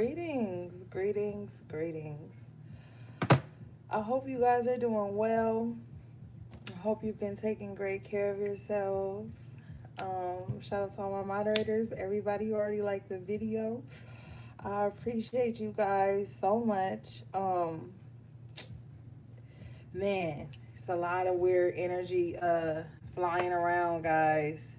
Greetings. I hope you guys are doing well. I hope you've been taking great care of yourselves. Shout out to all my moderators, everybody who already liked the video. I appreciate you guys so much. Man, it's a lot of weird energy flying around, guys.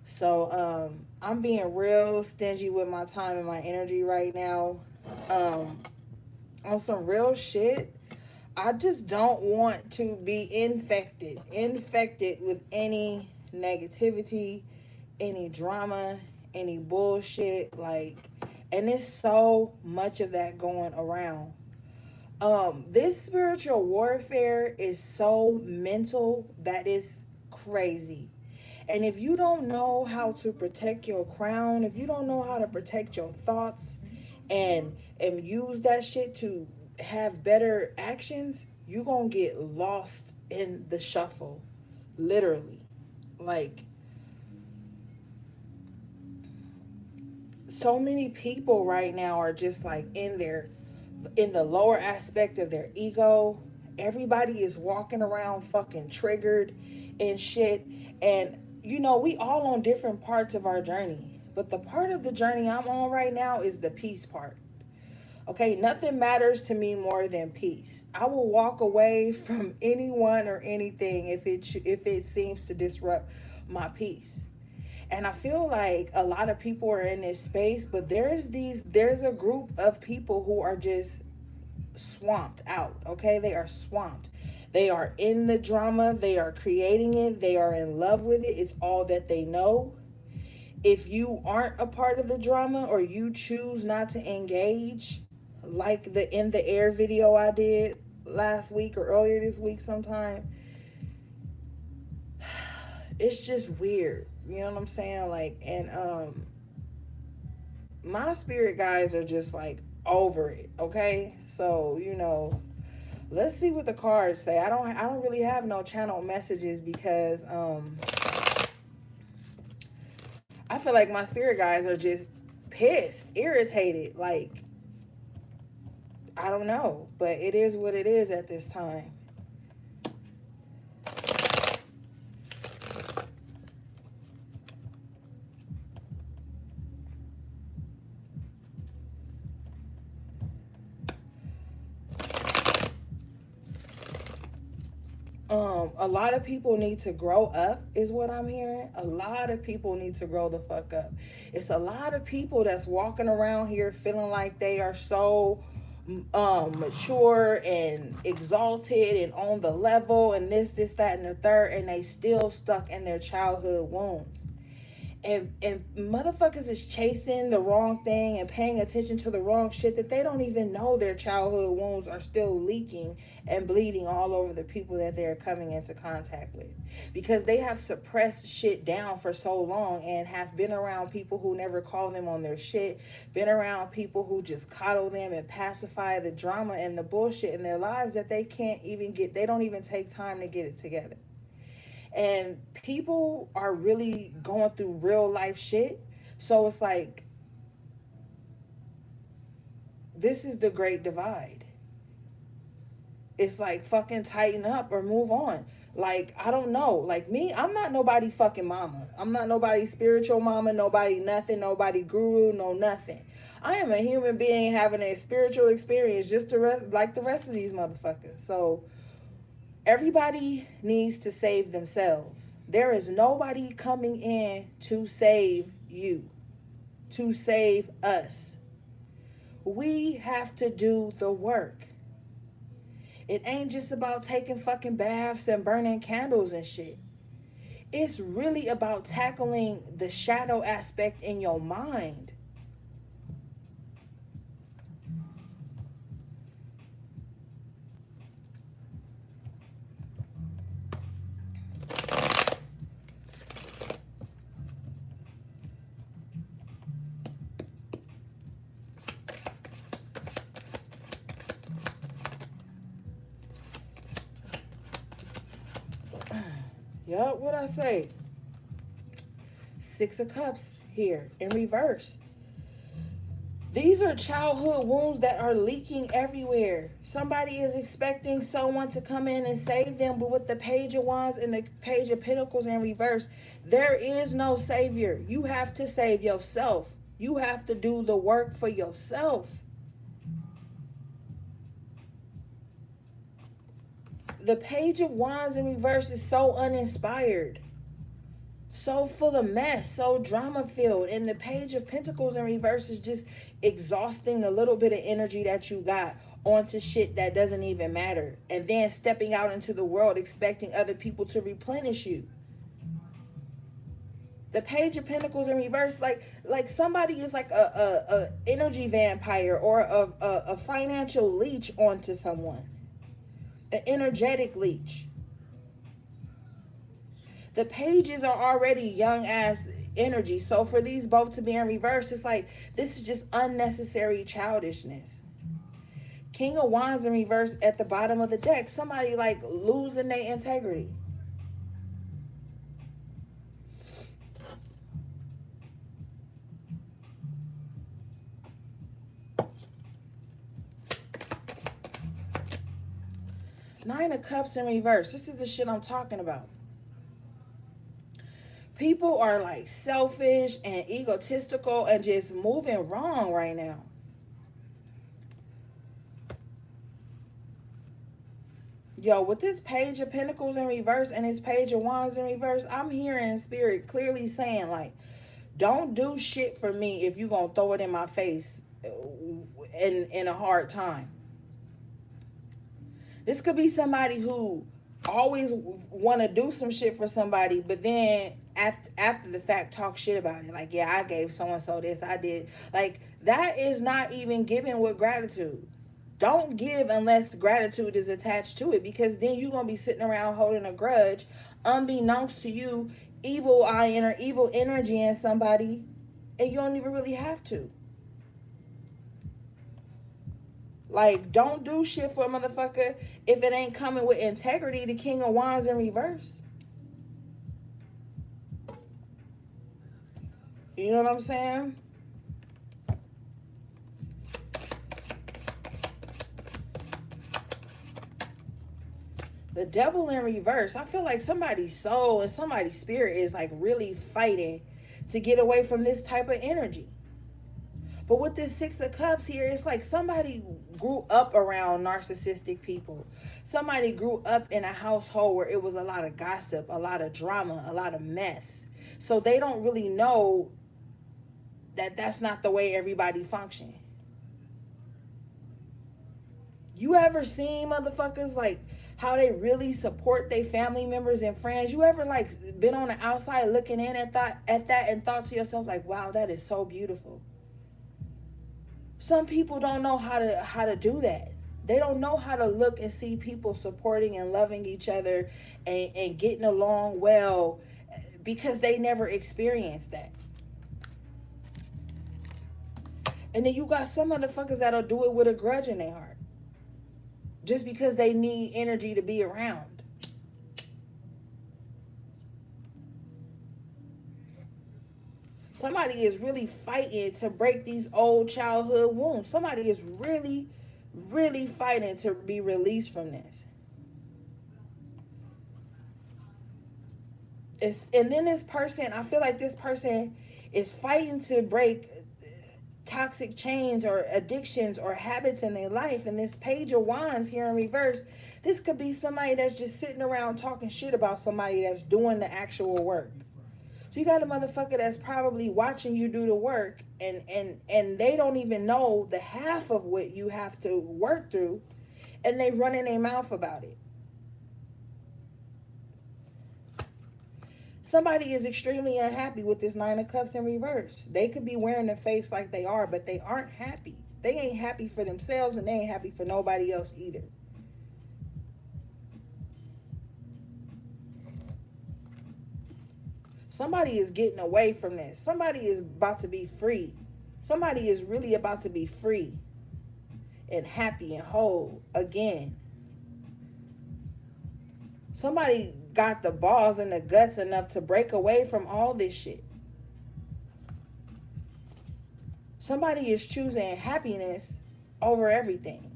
So I'm being real stingy with my time and my energy right now. Um, on some real shit, I just don't want to be infected with any negativity, any drama, any bullshit. Like, and there's so much of that going around. This spiritual warfare is so mental that it's crazy. And if you don't know how to protect your crown, if you don't know how to protect your thoughts and use that shit to have better actions, you gonna get lost in the shuffle. Literally. Like, so many people right now are just like in the lower aspect of their ego. Everybody is walking around fucking triggered and shit. And we all on different parts of our journey. But the part of the journey I'm on right now is the peace part. Okay, nothing matters to me more than peace. I will walk away from anyone or anything if it seems to disrupt my peace. And I feel like a lot of people are in this space, but there's a group of people who are just swamped out. Okay, they are swamped. They are in the drama, they are creating it, they are in love with it. It's all that they know. If you aren't a part of the drama or you choose not to engage, like the in the air video I did last week or earlier this week sometime, it's just weird. You know what I'm saying? Like, and my spirit guys are just like over it. Okay, so let's see what the cards say. I don't really have no channel messages because I feel like my spirit guys are just pissed, irritated. Like, I don't know, but it is what it is at this time. A lot of people need to grow up, is what I'm hearing. A lot of people need to grow the fuck up. It's a lot of people that's walking around here feeling like they are so mature and exalted and on the level and this, that, and the third, and they still stuck in their childhood wounds. And motherfuckers is chasing the wrong thing and paying attention to the wrong shit that they don't even know their childhood wounds are still leaking and bleeding all over the people that they're coming into contact with, because they have suppressed shit down for so long and have been around people who never call them on their shit, been around people who just coddle them and pacify the drama and the bullshit in their lives that they don't even take time to get it together. And people are really going through real life shit. So it's like, this is the great divide. It's like, fucking tighten up or move on. Like, I don't know. Like, me, I'm not nobody fucking mama. I'm not nobody spiritual mama, nobody nothing, nobody guru, no nothing. I am a human being having a spiritual experience just like the rest of these motherfuckers. So everybody needs to save themselves. There is nobody coming in to save you, to save us. We have to do the work. It ain't just about taking fucking baths and burning candles and shit. It's really about tackling the shadow aspect in your mind. Yup, what I say? Six of Cups here in reverse. These are childhood wounds that are leaking everywhere. Somebody is expecting someone to come in and save them, but with the Page of Wands and the Page of Pentacles in reverse, there is no savior. You have to save yourself. You have to do the work for yourself. The Page of Wands in reverse is so uninspired, so full of mess, so drama filled. And the Page of Pentacles in reverse is just exhausting the little bit of energy that you got onto shit that doesn't even matter, and then stepping out into the world expecting other people to replenish you. The Page of Pentacles in reverse, like somebody is like a energy vampire or a financial leech onto someone, an energetic leech. The pages are already young ass energy. So for these both to be in reverse, it's like this is just unnecessary childishness. King of Wands in reverse at the bottom of the deck. Somebody like losing their integrity. Nine of Cups in reverse. This is the shit I'm talking about. People are like selfish and egotistical and just moving wrong right now. Yo, with this Page of Pentacles in reverse and this Page of Wands in reverse, I'm hearing spirit clearly saying like, don't do shit for me if you gonna throw it in my face in a hard time. This could be somebody who always want to do some shit for somebody, but then after the fact talk shit about it. Like, yeah, I gave so and so this, I did. Like, that is not even giving with gratitude. Don't give unless gratitude is attached to it, because then you're gonna be sitting around holding a grudge, unbeknownst to you, evil eye or evil energy in somebody, and you don't even really have to. Like, don't do shit for a motherfucker if it ain't coming with integrity. The King of Wands in reverse. You know what I'm saying? The Devil in reverse. I feel like somebody's soul and somebody's spirit is like really fighting to get away from this type of energy. But with this Six of Cups here, it's like somebody grew up around narcissistic people. Somebody grew up in a household where it was a lot of gossip, a lot of drama, a lot of mess. So they don't really know that that's not the way everybody functions. You ever seen motherfuckers like how they really support their family members and friends? You ever like been on the outside looking in at that and thought to yourself like, wow, that is so beautiful. Some people don't know how to do that. They don't know how to look and see people supporting and loving each other and getting along well, because they never experienced that. And then you got some motherfuckers that'll do it with a grudge in their heart, just because they need energy to be around. Somebody is really fighting to break these old childhood wounds. Somebody is really, really fighting to be released from this. And then this person, I feel like this person is fighting to break toxic chains or addictions or habits in their life. And this Page of Wands here in reverse, this could be somebody that's just sitting around talking shit about somebody that's doing the actual work. So you got a motherfucker that's probably watching you do the work, and they don't even know the half of what you have to work through, and they running their mouth about it. Somebody is extremely unhappy with this Nine of Cups in reverse. They could be wearing the face like they are, but they aren't happy. They ain't happy for themselves, and they ain't happy for nobody else either. Somebody is getting away from this. Somebody is about to be free. Somebody is really about to be free and happy and whole again. Somebody got the balls and the guts enough to break away from all this shit. Somebody is choosing happiness over everything.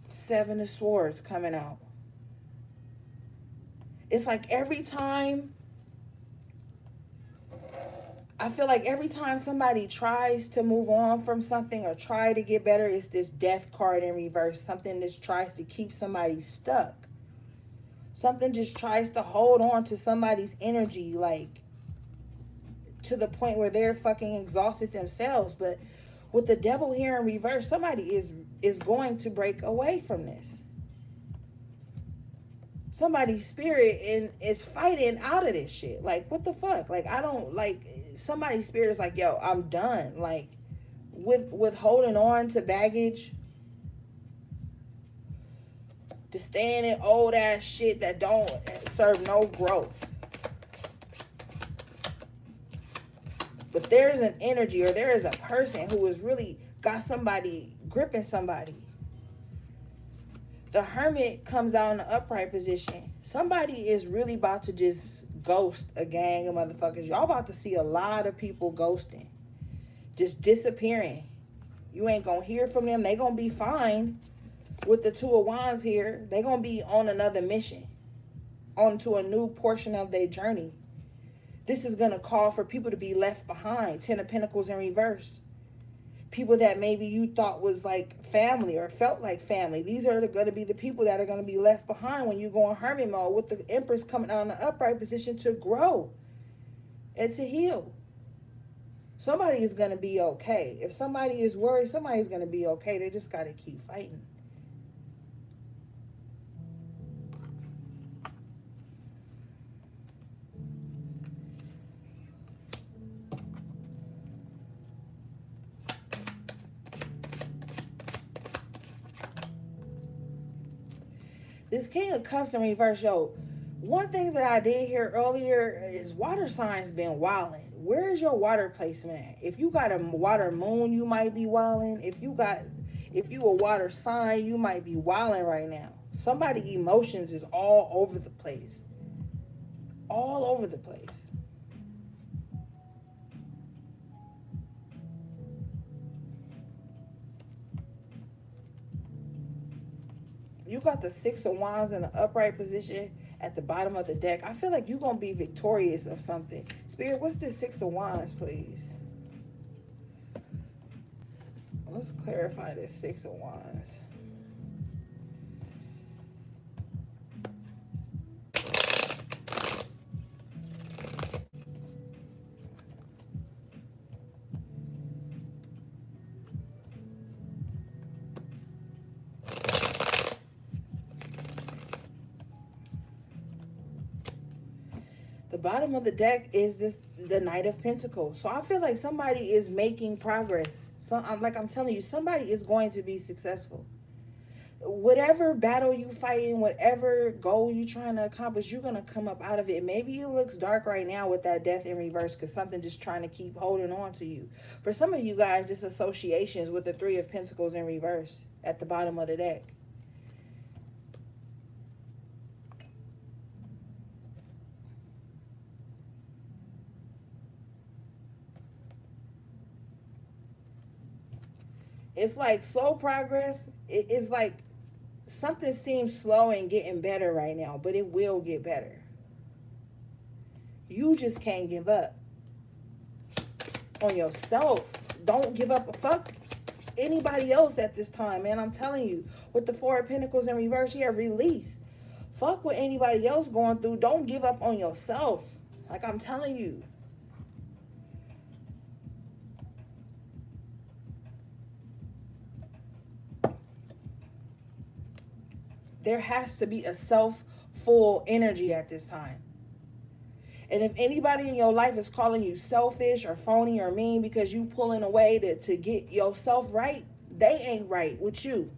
Seven of Swords coming out. It's like every time, I feel like every time somebody tries to move on from something or try to get better, it's this death card in reverse. Something that tries to keep somebody stuck. Something just tries to hold on to somebody's energy, like to the point where they're fucking exhausted themselves. But with the devil here in reverse, somebody is going to break away from this. Somebody's spirit is fighting out of this shit. Like, what the fuck? Like, I don't like, somebody's spirit is like, yo, I'm done. Like, with holding on to baggage, to staying in old ass shit that don't serve no growth. But there's an energy, or there is a person who has really got somebody gripping somebody. The Hermit comes out in the upright position. Somebody is really about to just ghost a gang of motherfuckers. Y'all about to see a lot of people ghosting. Just disappearing. You ain't gonna hear from them. They gonna be fine with the Two of Wands here. They gonna be on another mission. On to a new portion of their journey. This is gonna call for people to be left behind. Ten of Pentacles in reverse. People that maybe you thought was like family or felt like family. These are going to be the people that are going to be left behind when you go in hermit mode, with the Empress coming out in the upright position to grow and to heal. Somebody is going to be okay. If somebody is worried, somebody's going to be okay. They just got to keep fighting. This King of Cups in reverse, yo. One thing that I did hear earlier is water signs been wilding. Where is your water placement at? If you got a water moon, you might be wilding. If you a water sign, you might be wilding right now. Somebody emotions is all over the place. All over the place. You got the Six of Wands in the upright position at the bottom of the deck. I feel like you're going to be victorious of something. Spirit, what's this Six of Wands, please? Let's clarify this Six of Wands. The bottom of the deck is the Knight of Pentacles. So I feel like somebody is making progress. So I'm telling you, somebody is going to be successful. Whatever battle you fighting, whatever goal you trying to accomplish, you're going to come up out of it. Maybe it looks dark right now with that Death in reverse because something just trying to keep holding on to you. For some of you guys, this associations with the Three of Pentacles in reverse at the bottom of the deck. It's like slow progress. It's like something seems slow and getting better right now, but it will get better. You just can't give up on yourself. Don't give up. Fuck anybody else at this time, man. I'm telling you, with the Four of Pentacles in reverse, you have release. Fuck what anybody else going through. Don't give up on yourself. Like I'm telling you. There has to be a self-full energy at this time. And if anybody in your life is calling you selfish or phony or mean because you pulling away to get yourself right, they ain't right with you.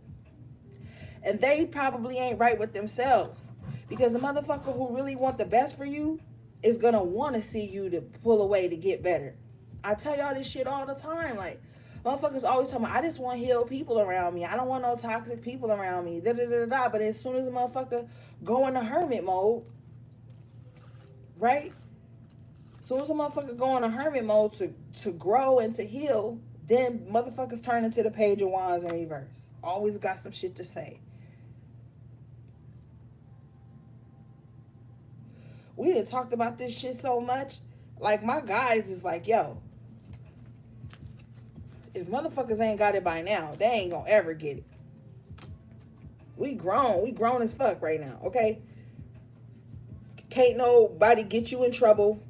And they probably ain't right with themselves. Because the motherfucker who really want the best for you is going to want to see you to pull away to get better. I tell y'all this shit all the time. Like, Motherfuckers always talking about, I just want healed people around me. I don't want no toxic people around me. Da da da da. But as soon as a motherfucker go into hermit mode, right? As soon as a motherfucker go into hermit mode to grow and to heal, then motherfuckers turn into the Page of Wands in reverse. Always got some shit to say. We done talked about this shit so much. Like, my guys is like, yo, if motherfuckers ain't got it by now, they ain't gonna ever get it. We grown as fuck right now, okay? Can't nobody get you in trouble,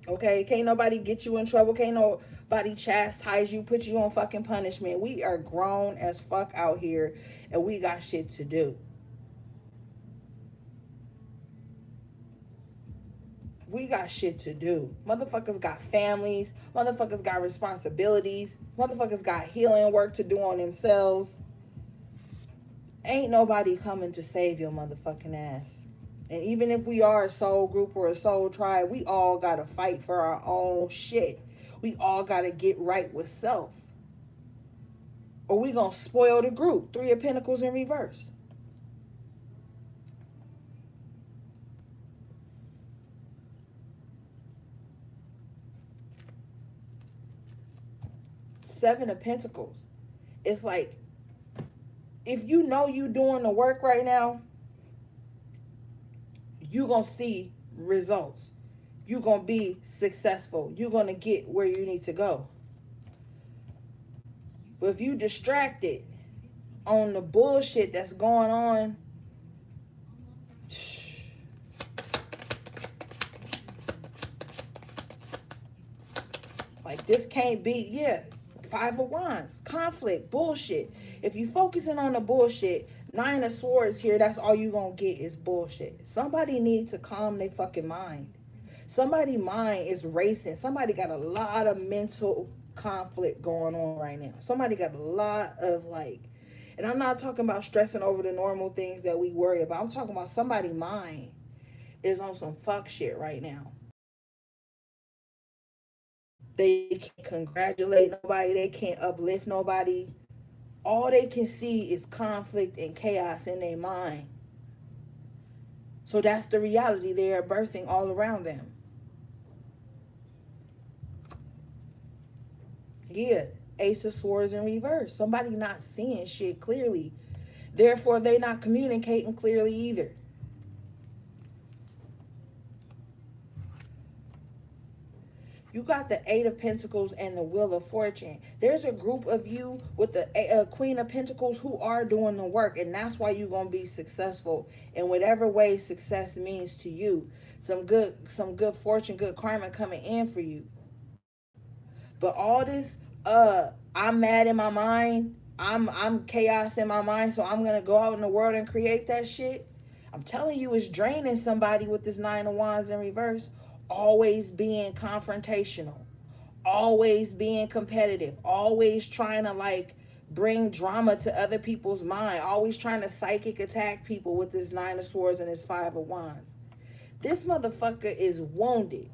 okay? Can't nobody get you in trouble. Can't nobody chastise you, put you on fucking punishment. We are grown as fuck out here, and we got shit to do. We got shit to do. Motherfuckers got families. Motherfuckers got responsibilities. Motherfuckers got healing work to do on themselves. Ain't nobody coming to save your motherfucking ass. And even if we are a soul group or a soul tribe, we all gotta fight for our own shit. We all gotta get right with self. Or we gonna spoil the group. Three of Pentacles in reverse. Seven of Pentacles. It's like, if you know you doing the work right now, you gonna see results. You gonna be successful. You gonna get where you need to go. But if you distracted on the bullshit that's going on, like, this can't be, yeah. Five of Wands, conflict, bullshit. If you focusing on the bullshit, Nine of Swords here, that's all you gonna get is bullshit. Somebody needs to calm their fucking mind. Somebody's mind is racing. Somebody got a lot of mental conflict going on right now. Somebody got a lot of, like, and I'm not talking about stressing over the normal things that we worry about. I'm talking about somebody's mind is on some fuck shit right now. They can't congratulate nobody. They can't uplift nobody. All they can see is conflict and chaos in their mind. So that's the reality they are birthing all around them. Yeah, Ace of Swords in reverse. Somebody not seeing shit clearly. Therefore, they not communicating clearly either. You got the Eight of Pentacles and the Wheel of Fortune. There's a group of you with the Queen of Pentacles who are doing the work, and that's why you're gonna be successful in whatever way success means to you. Some good fortune, good karma coming in for you. But all this, I'm mad in my mind. I'm chaos in my mind, so I'm gonna go out in the world and create that shit. I'm telling you, it's draining somebody with this Nine of Wands in reverse. Always being confrontational, always being competitive, always trying to, like, bring drama to other people's mind, always trying to psychic attack people with this Nine of Swords and this Five of Wands. This motherfucker is wounded.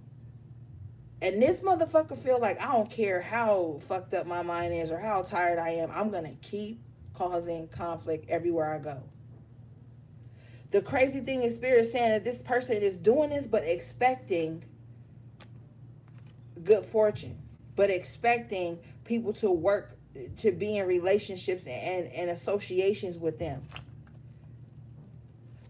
And this motherfucker feel like, I don't care how fucked up my mind is or how tired I am, I'm gonna keep causing conflict everywhere I go. The crazy thing is, Spirit saying that this person is doing this but expecting good fortune, but expecting people to work, to be in relationships and associations with them.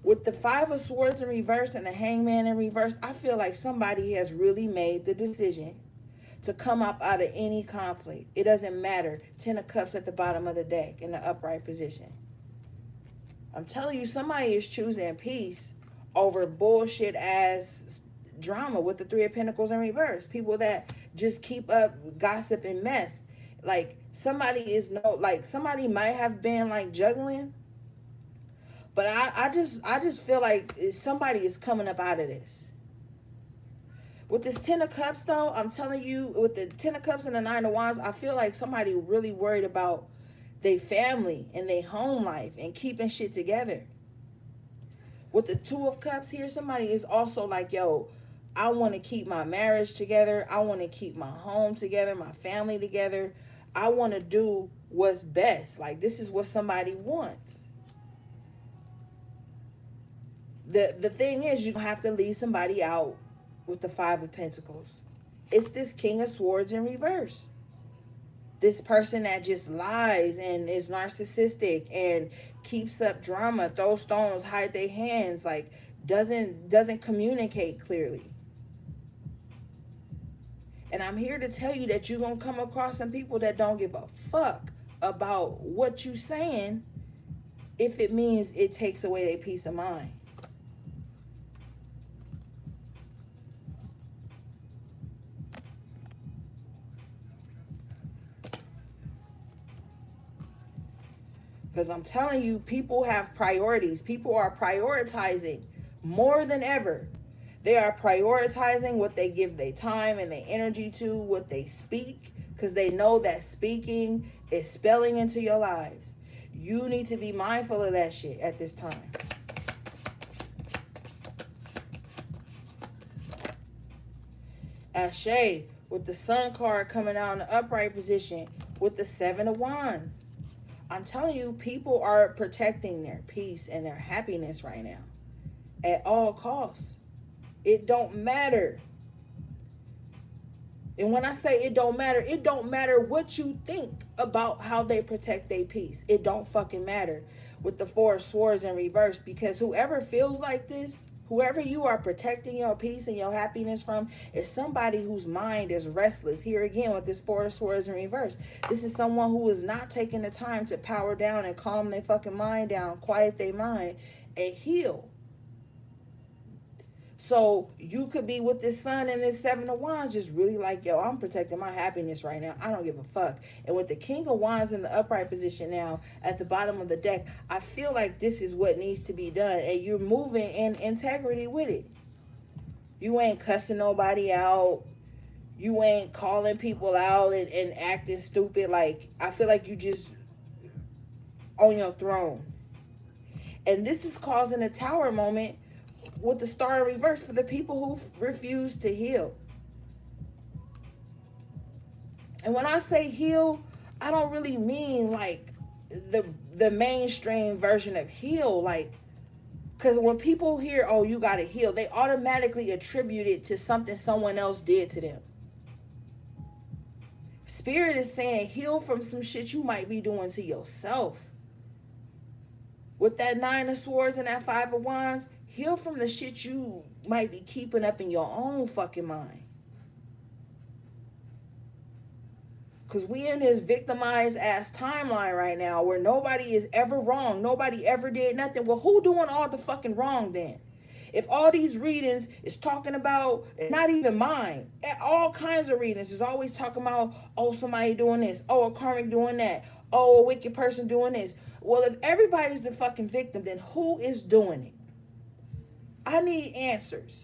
With the Five of Swords in reverse and the Hangman in reverse, I feel like somebody has really made the decision to come up out of any conflict. It doesn't matter. Ten of Cups at the bottom of the deck in the upright position. I'm telling you, somebody is choosing peace over bullshit ass drama with the Three of Pentacles in reverse. People that just keep up gossip and mess. Like, somebody might have been, like, juggling, but I just feel like somebody is coming up out of this. With this Ten of Cups, though, I'm telling you, with the Ten of Cups and the Nine of Wands, I feel like somebody really worried about their family and their home life and keeping shit together. With the Two of Cups here, somebody is also like, yo, I want to keep my marriage together. I want to keep my home together, my family together. I want to do what's best. Like, this is what somebody wants. The thing is, you have to leave somebody out with the Five of Pentacles. It's this King of Swords in reverse. This person that just lies and is narcissistic and keeps up drama, throws stones, hide their hands, like doesn't communicate clearly. And I'm here to tell you that you're gonna come across some people that don't give a fuck about what you saying if it means it takes away their peace of mind. Because I'm telling you, people have priorities. People are prioritizing more than ever. They are prioritizing what they give their time and their energy to, what they speak, because they know that speaking is spilling into your lives. You need to be mindful of that shit at this time. Ashe, with the Sun card coming out in the upright position, with the Seven of Wands. I'm telling you, people are protecting their peace and their happiness right now at all costs. It don't matter. And when I say it don't matter what you think about how they protect their peace. It don't fucking matter with the Four of Swords in reverse, because whoever feels like this, whoever you are protecting your peace and your happiness from, is somebody whose mind is restless. Here again with this Four of Swords in reverse. This is someone who is not taking the time to power down and calm their fucking mind down, quiet their mind, and heal. So you could be with this Sun and this Seven of Wands just really like, yo, I'm protecting my happiness right now. I don't give a fuck. And with the King of Wands in the upright position now at the bottom of the deck, I feel like this is what needs to be done. And you're moving in integrity with it. You ain't cussing nobody out. You ain't calling people out and acting stupid. Like, I feel like you just on your throne. And this is causing a Tower moment with the Star in reverse for the people who refuse to heal. And when I say heal, I don't really mean like the mainstream version of heal. Like, because when people hear, oh, you got to heal, they automatically attribute it to something someone else did to them. Spirit is saying heal from some shit you might be doing to yourself. With that Nine of Swords and that Five of Wands, heal from the shit you might be keeping up in your own fucking mind. Because we in this victimized ass timeline right now where nobody is ever wrong. Nobody ever did nothing. Well, who doing all the fucking wrong then? If all these readings is talking about, not even mine, all kinds of readings is always talking about, oh, somebody doing this. Oh, a karmic doing that. Oh, a wicked person doing this. Well, if everybody's the fucking victim, then who is doing it? I need answers.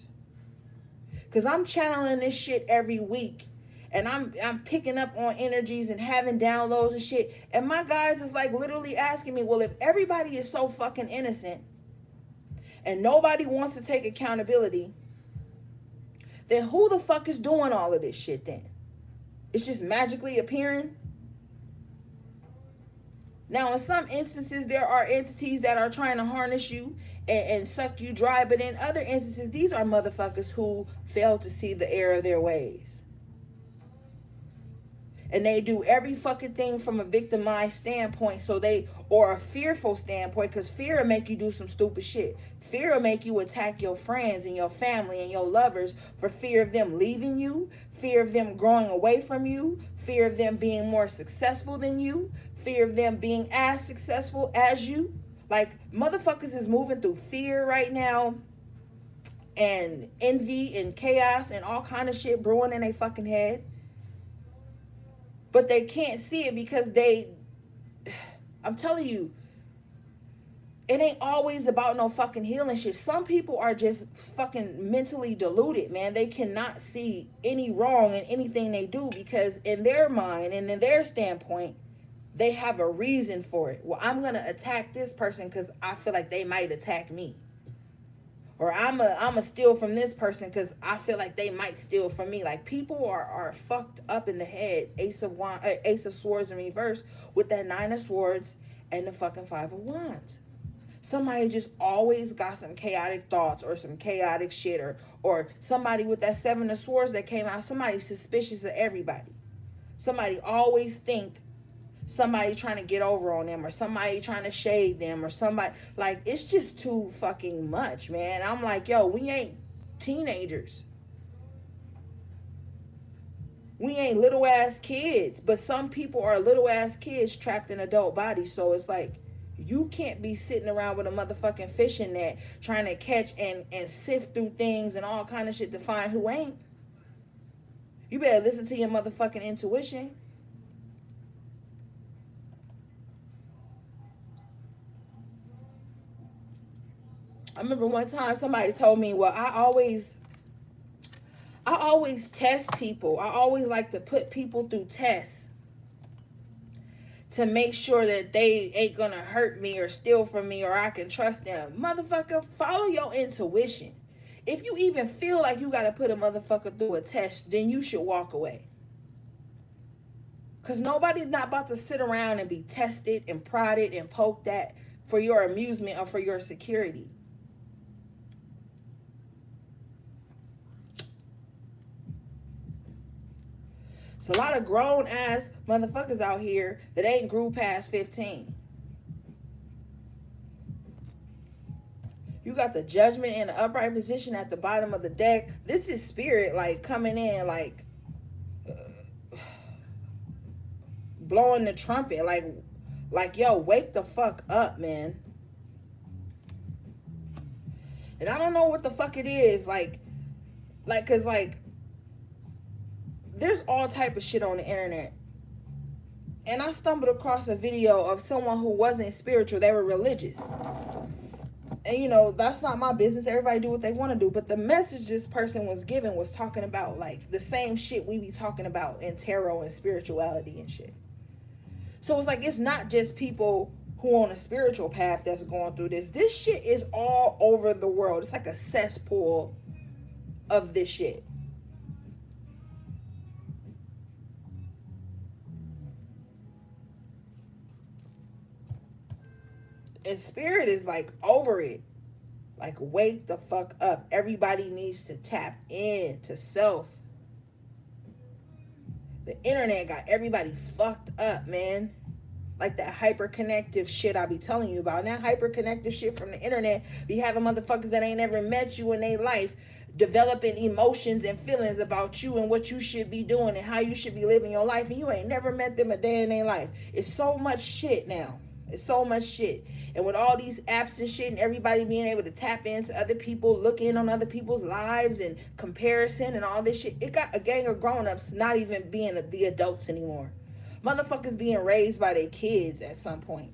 Because I'm channeling this shit every week. And I'm picking up on energies and having downloads and shit. And my guys is like literally asking me, well, if everybody is so fucking innocent and nobody wants to take accountability, then who the fuck is doing all of this shit then? It's just magically appearing? Now, in some instances, there are entities that are trying to harness you and suck you dry. But in other instances, these are motherfuckers who fail to see the error of their ways. And they do every fucking thing from a victimized standpoint, or a fearful standpoint, because fear will make you do some stupid shit. Fear will make you attack your friends and your family and your lovers for fear of them leaving you, fear of them growing away from you, fear of them being more successful than you, fear of them being as successful as you. Like, motherfuckers is moving through fear right now, and envy and chaos and all kind of shit brewing in their fucking head. But they can't see it because I'm telling you, it ain't always about no fucking healing shit. Some people are just fucking mentally deluded, man. They cannot see any wrong in anything they do because in their mind and in their standpoint, they have a reason for it. Well, I'm going to attack this person because I feel like they might attack me. or I'm a steal from this person because I feel like they might steal from me. Like, people are fucked up in the head. Ace of Swords in reverse with that Nine of Swords and the fucking Five of Wands. Somebody just always got some chaotic thoughts or some chaotic shit, or somebody with that Seven of Swords that came out. Somebody suspicious of everybody. Somebody always think somebody trying to get over on them, or somebody trying to shade them, or somebody, like, it's just too fucking much, man. I'm like, yo, we ain't teenagers, we ain't little ass kids, but some people are little ass kids trapped in adult bodies. So it's like, you can't be sitting around with a motherfucking fishing net trying to catch and sift through things and all kind of shit to find who ain't. You better listen to your motherfucking intuition. I remember one time somebody told me, well, I always test people. I always like to put people through tests to make sure that they ain't gonna hurt me or steal from me, or I can trust them. Motherfucker, follow your intuition. If you even feel like you gotta put a motherfucker through a test, then you should walk away. Because nobody's not about to sit around and be tested and prodded and poked at for your amusement or for your security. So a lot of grown ass motherfuckers out here that ain't grew past 15. You got the Judgment in the upright position at the bottom of the deck. This is spirit, like, coming in, like, blowing the trumpet, like, yo, wake the fuck up, man. And I don't know what the fuck it is, cause like, there's all type of shit on the internet. And I stumbled across a video of someone who wasn't spiritual, they were religious. And you know, that's not my business. Everybody do what they want to do. But the message this person was giving was talking about, like, the same shit we be talking about in tarot and spirituality and shit. So it's like, it's not just people who on a spiritual path that's going through this. This shit is all over the world. It's like a cesspool of this shit. And spirit is like over it. Like, wake the fuck up. Everybody needs to tap in to self. The internet got everybody fucked up, man. Like that hyperconnective shit I be telling you about. Now, hyperconnective shit from the internet be having motherfuckers that ain't never met you in their life developing emotions and feelings about you and what you should be doing and how you should be living your life, and you ain't never met them a day in their life. It's so much shit now. It's so much shit. And with all these apps and shit and everybody being able to tap into other people, look in on other people's lives and comparison and all this shit, it got a gang of grown-ups not even being the adults anymore. Motherfuckers being raised by their kids at some point.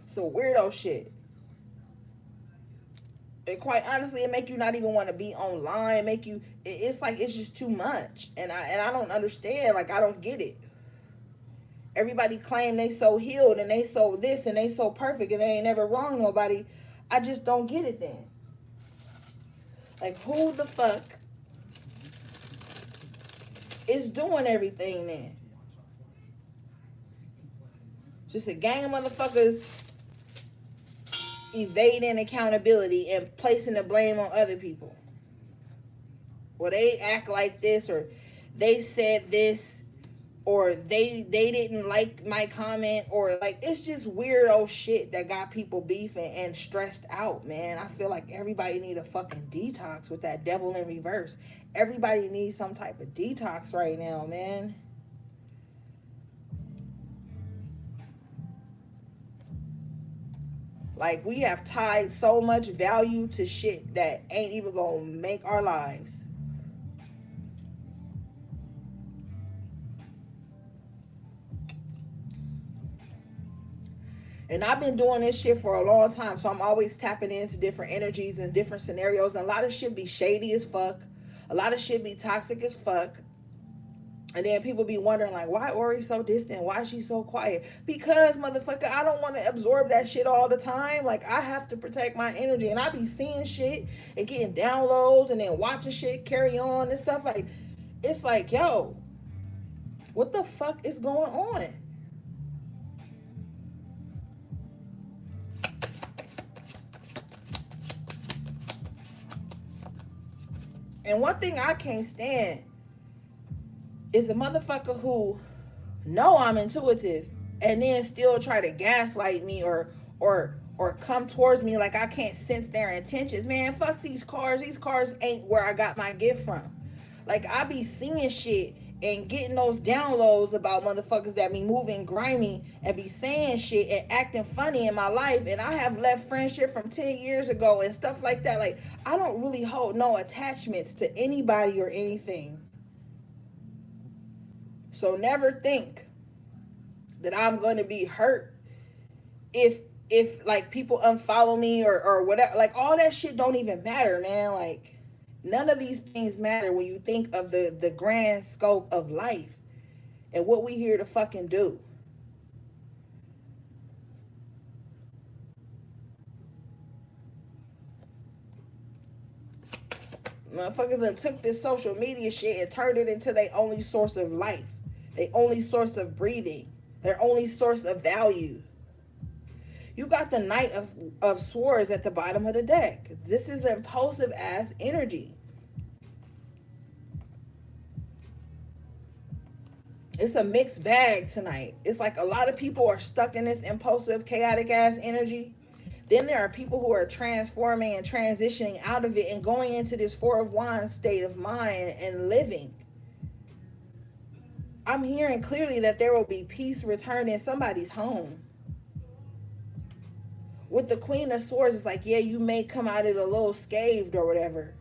So weirdo shit. And quite honestly, it make you not even want to be online. It's like, it's just too much. And I don't understand. Like, I don't get it. Everybody claim they so healed and they so this and they so perfect and they ain't never wrong nobody. I just don't get it then. Like, who the fuck is doing everything then? Just a gang of motherfuckers evading accountability and placing the blame on other people. Well, they act like this, or they said this, or they didn't like my comment, or like, it's just weirdo shit that got people beefing and stressed out, man. I feel like everybody need a fucking detox with that devil in reverse. Everybody needs some type of detox right now, man. Like, we have tied so much value to shit that ain't even gonna make our lives. And I've been doing this shit for a long time, so I'm always tapping into different energies and different scenarios. And a lot of shit be shady as fuck. A lot of shit be toxic as fuck. And then people be wondering, like, why Ori so distant? Why she so quiet? Because, motherfucker, I don't want to absorb that shit all the time. Like, I have to protect my energy. And I be seeing shit and getting downloads and then watching shit carry on and stuff. Like, it's like, yo, what the fuck is going on? And one thing I can't stand is a motherfucker who know I'm intuitive and then still try to gaslight me or come towards me like I can't sense their intentions. Man, fuck these cars. These cars ain't where I got my gift from. Like, I be seeing shit and getting those downloads about motherfuckers that be moving grimy and be saying shit and acting funny in my life, and I have left friendship from 10 years ago and stuff like that. Like, I don't really hold no attachments to anybody or anything. So never think that I'm going to be hurt if like people unfollow me or whatever. Like, all that shit don't even matter, man. Like, none of these things matter when you think of the grand scope of life and what we here to fucking do. Motherfuckers that took this social media shit and turned it into their only source of life, their only source of breathing, their only source of value. You got the Knight of Swords at the bottom of the deck. This is impulsive ass energy. It's a mixed bag tonight. It's like a lot of people are stuck in this impulsive, chaotic ass energy. Then there are people who are transforming and transitioning out of it and going into this Four of Wands state of mind and living. I'm hearing clearly that there will be peace return in somebody's home. With the Queen of Swords, it's like, yeah, you may come out of it a little scathed or whatever,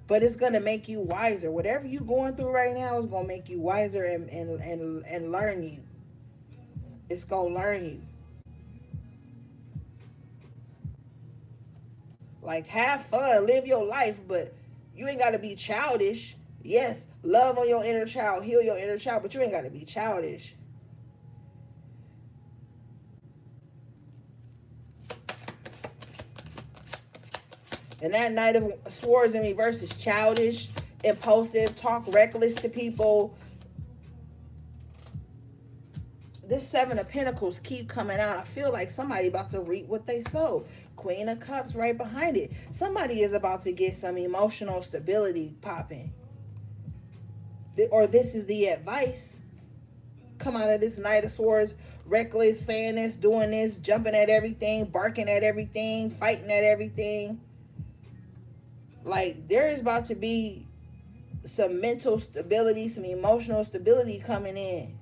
but it's going to make you wiser. Whatever you're going through right now is going to make you wiser and learn you. It's going to learn you. Like, have fun, live your life, but you ain't got to be childish. Yes, love on your inner child, heal your inner child, but you ain't got to be childish. And that Knight of Swords in reverse is childish, impulsive, talk reckless to people. This Seven of Pentacles keep coming out. I feel like somebody about to reap what they sow. Queen of Cups right behind it. Somebody is about to get some emotional stability popping. Or this is the advice. Come out of this Knight of Swords, reckless, saying this, doing this, jumping at everything, barking at everything, fighting at everything. Like, there is about to be some mental stability, some emotional stability coming in.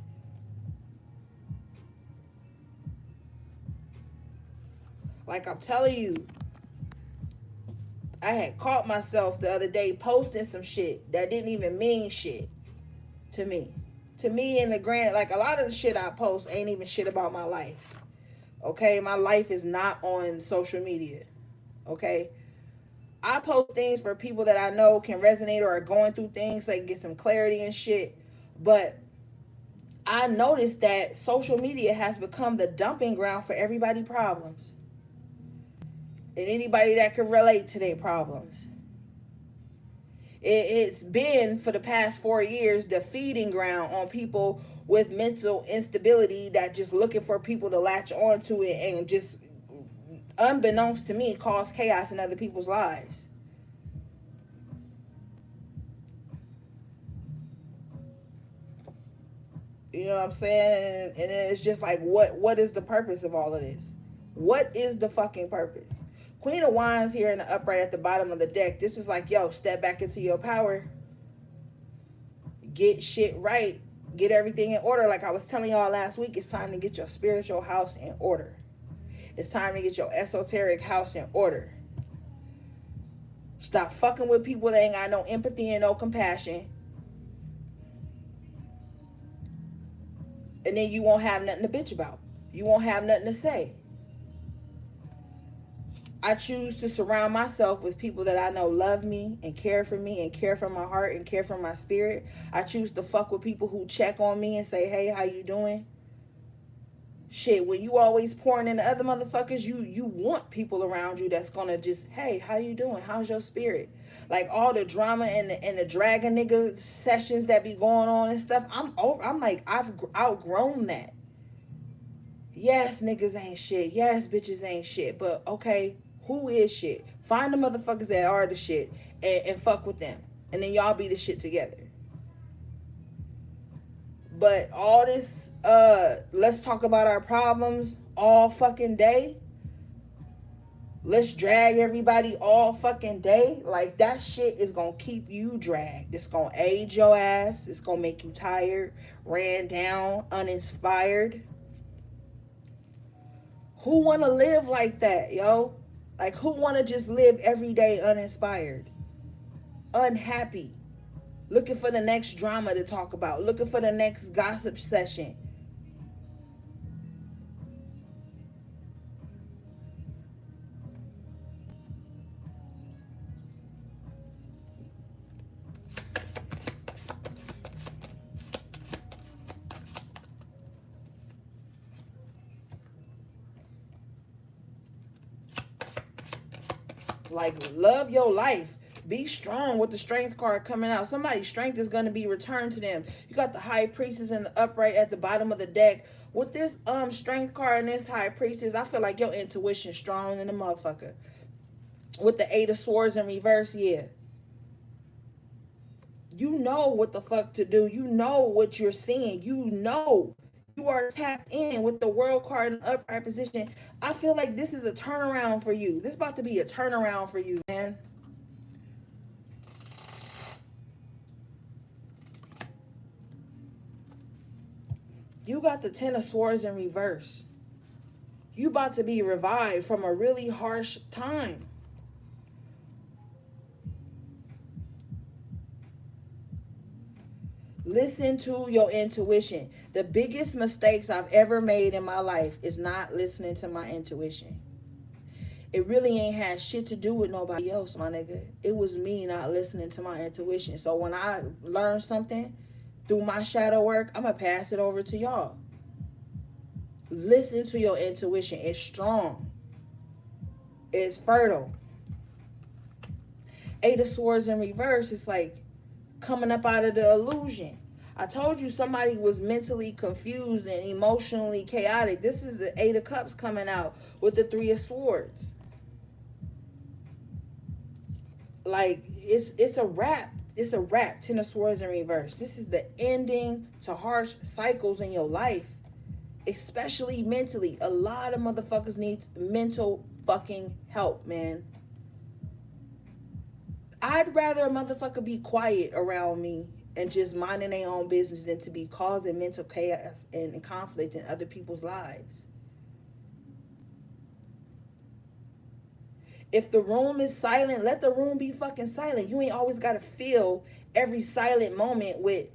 Like, I'm telling you, I had caught myself the other day posting some shit that didn't even mean shit to me. To me, in the grand, like, a lot of the shit I post ain't even shit about my life. Okay? My life is not on social media. Okay? I post things for people that I know can resonate or are going through things so they can get some clarity and shit. But I noticed that social media has become the dumping ground for everybody's problems. And anybody that can relate to their problems. It's been, for the past 4 years, the feeding ground on people with mental instability that just looking for people to latch onto it and just, unbeknownst to me, cause chaos in other people's lives. You know what I'm saying? And it's just like, what is the purpose of all of this? What is the fucking purpose? Queen of Wands here in the upright at the bottom of the deck. This is like, yo, step back into your power. Get shit right. Get everything in order. Like I was telling y'all last week, it's time to get your spiritual house in order. It's time to get your esoteric house in order. Stop fucking with people that ain't got no empathy and no compassion. And then you won't have nothing to bitch about. You won't have nothing to say. I choose to surround myself with people that I know love me and care for me and care for my heart and care for my spirit. I choose to fuck with people who check on me and say, hey, how you doing? Shit, when you always pouring into other motherfuckers, you want people around you that's gonna just, hey, how you doing? How's your spirit? Like all the drama and the dragon nigga sessions that be going on and stuff. I'm over. I'm like, I've outgrown that. Yes, niggas ain't shit. Yes, bitches ain't shit. But okay, who is shit? Find the motherfuckers that are the shit and fuck with them, and then y'all be the shit together. But all this, let's talk about our problems all fucking day. Let's drag everybody all fucking day. Like that shit is gonna keep you dragged. It's gonna age your ass. It's gonna make you tired, ran down, uninspired. Who wanna live like that, yo? Like who wanna just live every day uninspired, unhappy, looking for the next drama to talk about, looking for the next gossip session? Like, love your life. Be strong with the strength card coming out. Somebody's strength is going to be returned to them. You got the high priestess and the upright at the bottom of the deck. With this strength card and this high priestess, I feel like your intuition strong in the motherfucker. With the 8 of swords in reverse, yeah. You know what the fuck to do. You know what you're seeing. You know. You are tapped in with the world card in upright position. I feel like this is a turnaround for you. This is about to be a turnaround for you, man. You got the 10 of swords in reverse. You about to be revived from a really harsh time. Listen to your intuition. The biggest mistakes I've ever made in my life is not listening to my intuition. It really ain't had shit to do with nobody else, my nigga. It was me not listening to my intuition. So when I learn something through my shadow work, I'm going to pass it over to y'all. Listen to your intuition. It's strong. It's fertile. 8 of swords in reverse, it's like coming up out of the illusion. I told you somebody was mentally confused and emotionally chaotic. This is the 8 of cups coming out with the 3 of swords. Like it's a wrap. It's a wrap. 10 of swords in reverse. This is the ending to harsh cycles in your life, especially mentally. A lot of motherfuckers need mental fucking help, man. I'd rather a motherfucker be quiet around me and just minding their own business than to be causing mental chaos and conflict in other people's lives. If the room is silent, let the room be fucking silent. You ain't always got to fill every silent moment with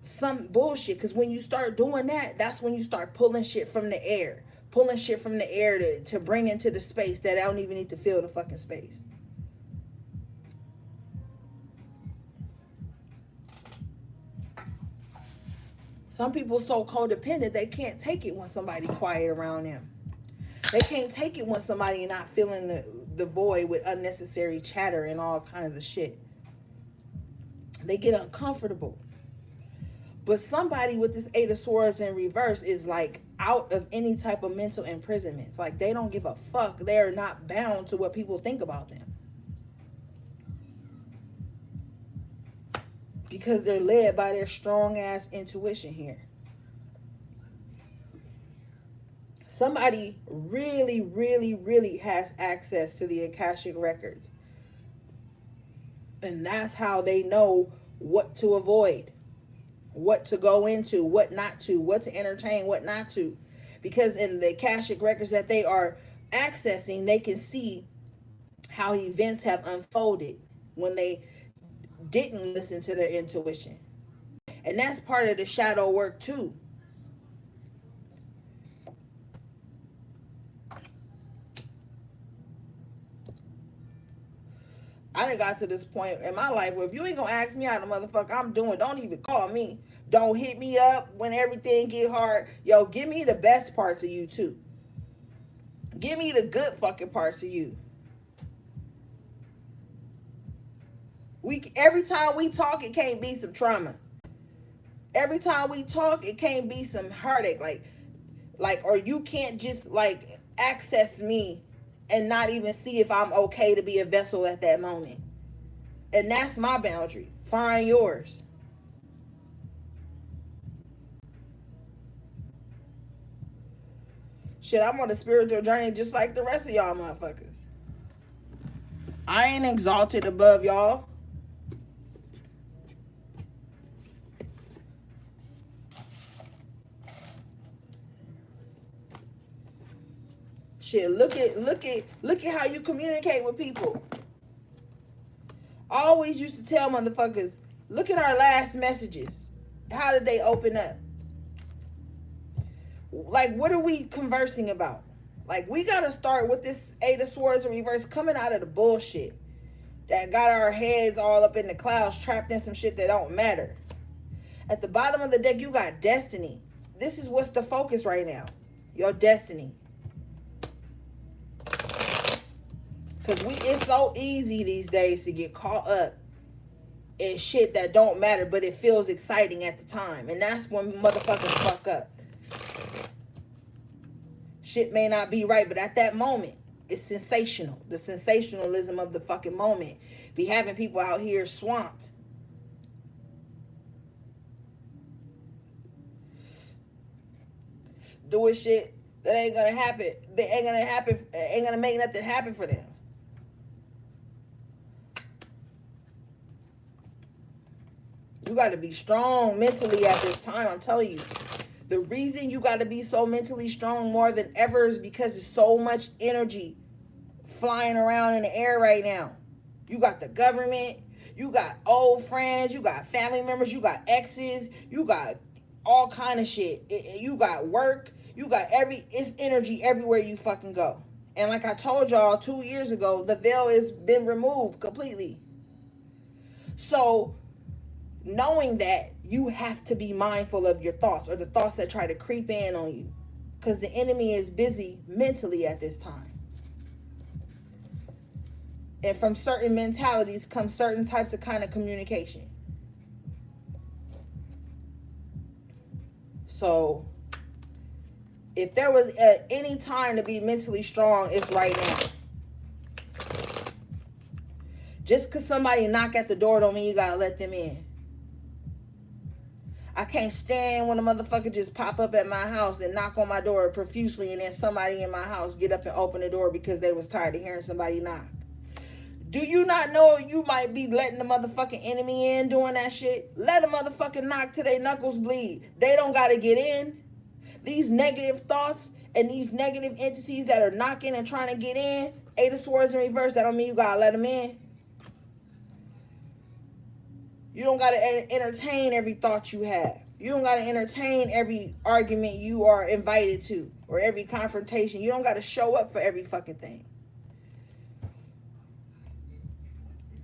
some bullshit. Because when you start doing that, that's when you start pulling shit from the air. Pulling shit from the air to bring into the space that I don't even need to fill the fucking space. Some people so codependent, they can't take it when somebody quiet around them. They can't take it when somebody not filling the void with unnecessary chatter and all kinds of shit. They get uncomfortable. But somebody with this 8 of swords in reverse is like out of any type of mental imprisonment. Like they don't give a fuck. They're not bound to what people think about them. Because they're led by their strong ass intuition here. Somebody really, really, really has access to the Akashic records. And that's how they know what to avoid, what to go into, what not to, what to entertain, what not to. Because in the Akashic records that they are accessing, they can see how events have unfolded when they didn't listen to their intuition. And that's part of the shadow work too. I done got to this point in my life where if you ain't gonna ask me how the motherfucker I'm doing, don't even call me. Don't hit me up when everything get hard. Yo, give me the best parts of you too. Give me the good fucking parts of you. Every time we talk, it can't be some trauma. Every time we talk, it can't be some heartache. Or you can't just like access me and not even see if I'm okay to be a vessel at that moment. And that's my boundary. Find yours. Shit, I'm on a spiritual journey just like the rest of y'all motherfuckers. I ain't exalted above y'all. Shit, look at how you communicate with people. I always used to tell motherfuckers, look at our last messages. How did they open up? Like, what are we conversing about? Like, we gotta start with this Eight of Swords in reverse coming out of the bullshit that got our heads all up in the clouds, trapped in some shit that don't matter. At the bottom of the deck, you got destiny. This is what's the focus right now. Your destiny. Because it's so easy these days to get caught up in shit that don't matter, but it feels exciting at the time. And that's when motherfuckers fuck up. Shit may not be right, but at that moment, it's sensational. The sensationalism of the fucking moment be having people out here swamped. Doing shit that ain't gonna happen. They ain't gonna happen. Ain't gonna make nothing happen for them. You got to be strong mentally at this time. I'm telling you. The reason you got to be so mentally strong more than ever is because there's so much energy flying around in the air right now. You got the government. You got old friends. You got family members. You got exes. You got all kind of shit. You got work. You got it's energy everywhere you fucking go. And like I told y'all 2 years ago, the veil has been removed completely. So knowing that, you have to be mindful of your thoughts or the thoughts that try to creep in on you, because the enemy is busy mentally at this time. And from certain mentalities come certain types of kind of communication. So if there was any time to be mentally strong, it's right now. Just because somebody knock at the door don't mean you gotta let them in. I can't stand when a motherfucker just pop up at my house and knock on my door profusely, and then somebody in my house get up and open the door because they was tired of hearing somebody knock. Do you not know you might be letting the motherfucking enemy in doing that shit? Let a motherfucking knock till their knuckles bleed. They don't gotta get in. These negative thoughts and these negative entities that are knocking and trying to get in, Eight of Swords in reverse, that don't mean you gotta let them in. You don't got to entertain every thought you have. You don't got to entertain every argument you are invited to or every confrontation. You don't got to show up for every fucking thing.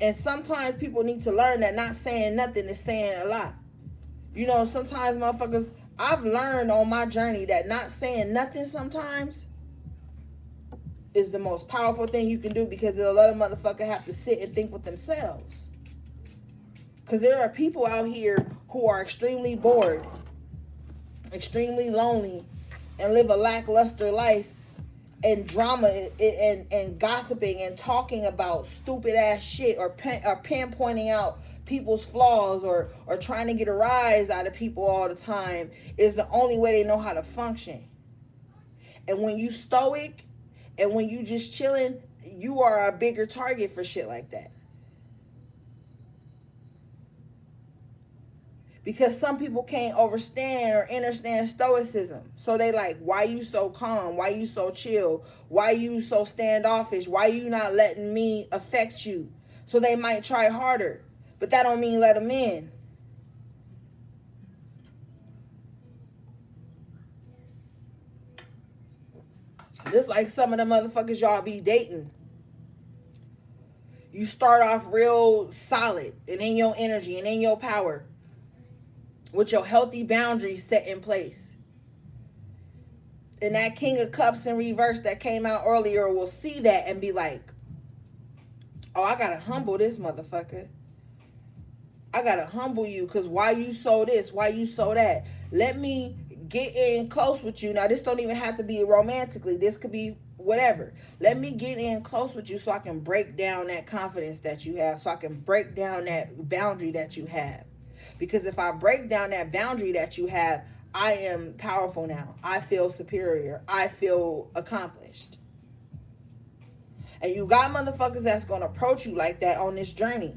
And sometimes people need to learn that not saying nothing is saying a lot. You know, sometimes motherfuckers, I've learned on my journey that not saying nothing sometimes is the most powerful thing you can do, because a lot of motherfuckers have to sit and think with themselves. Because there are people out here who are extremely bored, extremely lonely, and live a lackluster life, and drama and gossiping and talking about stupid ass shit, or pinpointing out people's flaws, or trying to get a rise out of people all the time is the only way they know how to function. And when you stoic and when you just chilling, you are a bigger target for shit like that. Because some people can't understand or understand stoicism. So they like, why you so calm? Why you so chill? Why you so standoffish? Why you not letting me affect you? So they might try harder. But that don't mean let them in. Just like some of the motherfuckers y'all be dating. You start off real solid and in your energy and in your power with your healthy boundaries set in place. And that King of Cups in reverse that came out earlier will see that and be like, oh, I gotta humble this motherfucker. I gotta humble you, because why you so this? Why you so that? Let me get in close with you. Now, this don't even have to be romantically. This could be whatever. Let me get in close with you so I can break down that confidence that you have, so I can break down that boundary that you have. Because if I break down that boundary that you have, I am powerful now. I feel superior. I feel accomplished. And you got motherfuckers that's going to approach you like that on this journey.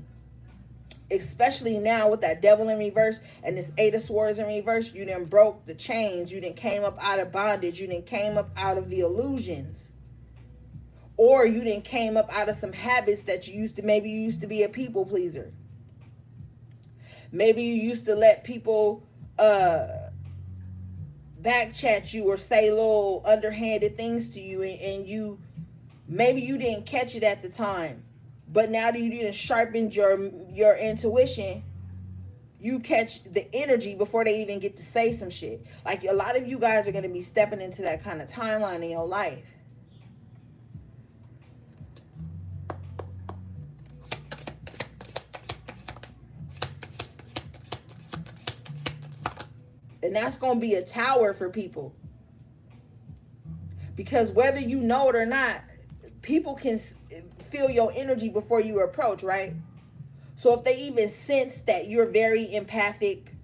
Especially now with that devil in reverse and this 8 of swords in reverse. You done broke the chains. You done came up out of bondage. You done came up out of the illusions. Or you done came up out of some habits that you used to, maybe you used to be a people pleaser. Maybe you used to let people back chat you or say little underhanded things to you, and you, maybe you didn't catch it at the time, but now that you didn't sharpen your intuition, you catch the energy before they even get to say some shit. Like, a lot of you guys are going to be stepping into that kind of timeline in your life. And that's going to be a tower for people. Because whether you know it or not, people can feel your energy before you approach, right? So if they even sense that you're very empathic,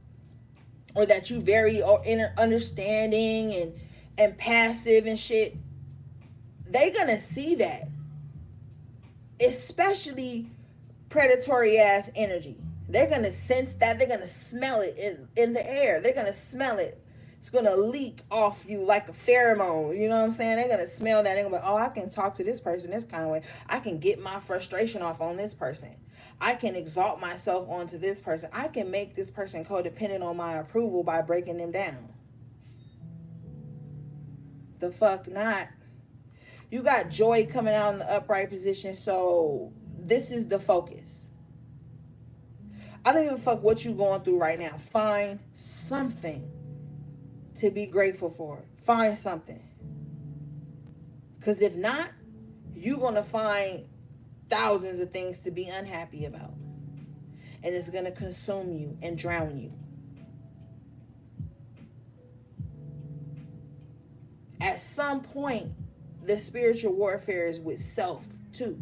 or that you very understanding and passive and shit, they gonna see that. Especially predatory ass energy. They're gonna sense that. They're gonna smell it in the air. They're gonna smell it. It's gonna leak off you like a pheromone. You know what I'm saying? They're gonna smell that. They're gonna be like, oh, I can talk to this person this kind of way. I can get my frustration off on this person. I can exalt myself onto this person. I can make this person codependent on my approval by breaking them down. The fuck not. You got joy coming out in the upright position, so this is the focus. I don't give a fuck what you going through right now. Find something to be grateful for. Find something. Because if not, you're going to find thousands of things to be unhappy about. And it's going to consume you and drown you. At some point, the spiritual warfare is with self too.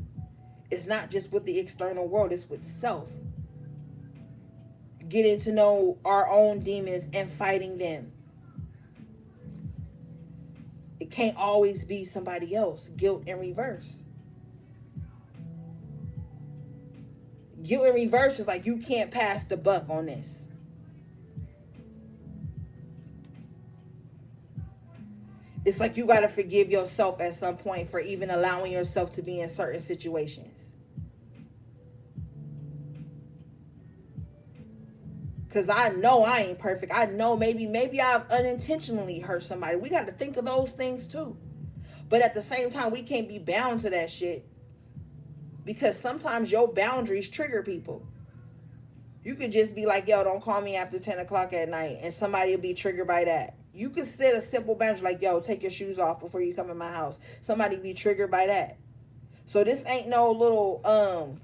It's not just with the external world, it's with self. Getting to know our own demons and fighting them. It can't always be somebody else. Guilt in reverse. Guilt in reverse is like, you can't pass the buck on this. It's like you got to forgive yourself at some point for even allowing yourself to be in certain situations. Because I know I ain't perfect. I know maybe I've unintentionally hurt somebody. We got to think of those things too. But at the same time, we can't be bound to that shit. Because sometimes your boundaries trigger people. You could just be like, yo, don't call me after 10 o'clock at night. And somebody will be triggered by that. You could set a simple boundary like, yo, take your shoes off before you come in my house. Somebody be triggered by that. So this ain't no little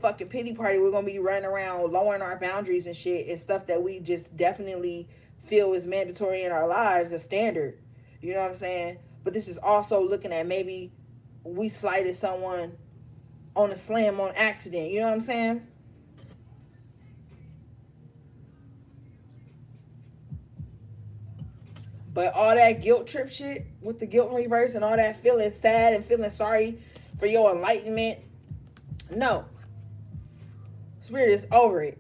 fucking pity party. We're going to be running around lowering our boundaries and shit and stuff that we just definitely feel is mandatory in our lives, a standard. You know what I'm saying? But this is also looking at maybe we slighted someone on a slam on accident. You know what I'm saying? But all that guilt trip shit with the guilt in reverse and all that feeling sad and feeling sorry for your enlightenment. No. Spirit is over it.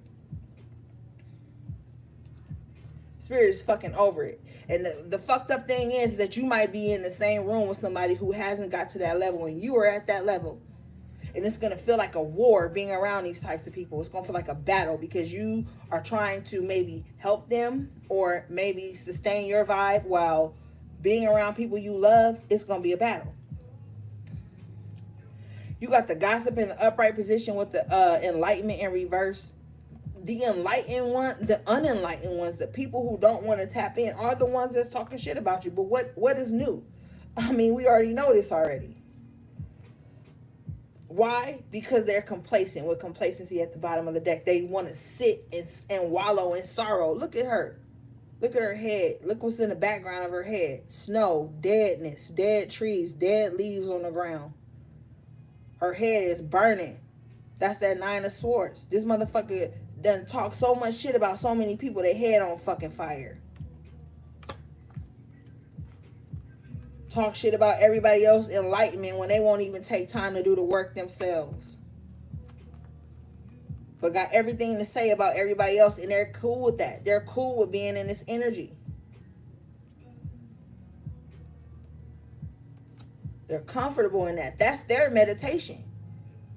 Spirit is fucking over it. And the fucked up thing is that you might be in the same room with somebody who hasn't got to that level and you are at that level. And it's going to feel like a war being around these types of people. It's going to feel like a battle because you are trying to maybe help them or maybe sustain your vibe while being around people you love. It's going to be a battle. You got the gossip in the upright position with the enlightenment in reverse. The enlightened one, the unenlightened ones, the people who don't want to tap in are the ones that's talking shit about you. But what is new? I mean, we already know this already. Why? Because they're complacent, with complacency at the bottom of the deck. They want to sit and wallow in sorrow. Look at her. Look at her head. Look what's in the background of her head. Snow, deadness, dead trees, dead leaves on the ground. Her head is burning. That's that 9 of Swords. This motherfucker done talk so much shit about so many people, their head on fucking fire. Talk shit about everybody else's enlightenment when they won't even take time to do the work themselves. But got everything to say about everybody else, and they're cool with that. They're cool with being in this energy. They're comfortable in that. That's their meditation.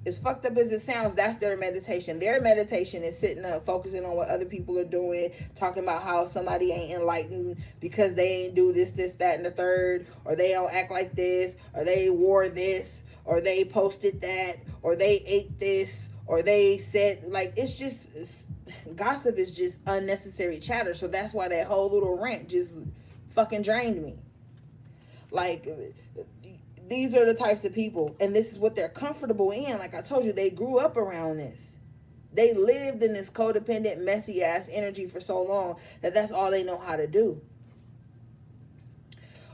As fucked up as it sounds, that's their meditation. Their meditation is sitting up, focusing on what other people are doing, talking about how somebody ain't enlightened because they ain't do this, that, and the third, or they don't act like this, or they wore this, or they posted that, or they ate this, or they said, like, gossip is just unnecessary chatter. So that's why that whole little rant just fucking drained me. Like, these are the types of people, and this is what they're comfortable in. Like I told you, they grew up around this. They lived in this codependent, messy ass energy for so long that that's all they know how to do.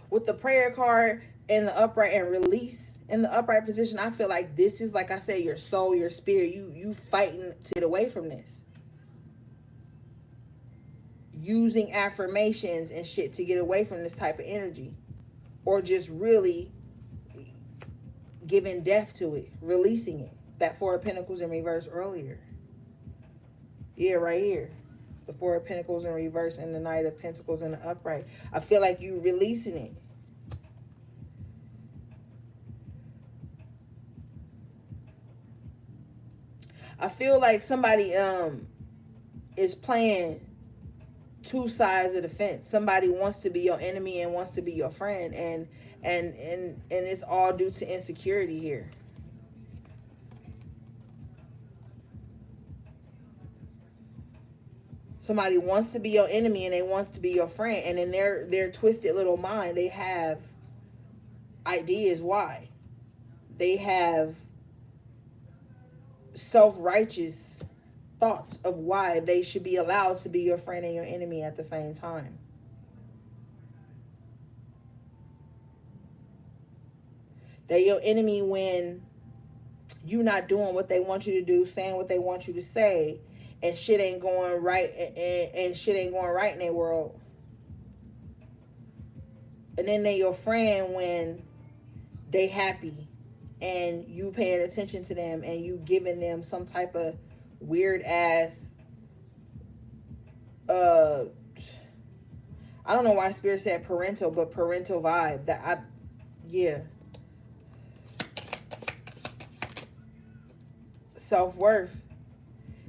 With the prayer card in the upright and release in the upright position, I feel like this is, like I said, your soul, your spirit. You fighting to get away from this. Using affirmations and shit to get away from this type of energy, or just really giving death to it, releasing it. That 4 of Pentacles in reverse earlier. Yeah, right here. The 4 of Pentacles in reverse and the Knight of Pentacles in the upright. I feel like you releasing it. I feel like somebody is playing two sides of the fence. Somebody wants to be your enemy and wants to be your friend, and it's all due to insecurity here. Somebody wants to be your enemy and they want to be your friend, and in their twisted little mind, they have ideas why. They have self-righteous thoughts of why they should be allowed to be your friend and your enemy at the same time. They're your enemy when you're not doing what they want you to do, saying what they want you to say, and shit ain't going right, and shit ain't going right in their world. And then they're your friend when they happy and you paying attention to them and you giving them some type of weird ass I don't know why Spirit said parental, but parental vibe. Yeah. Self-worth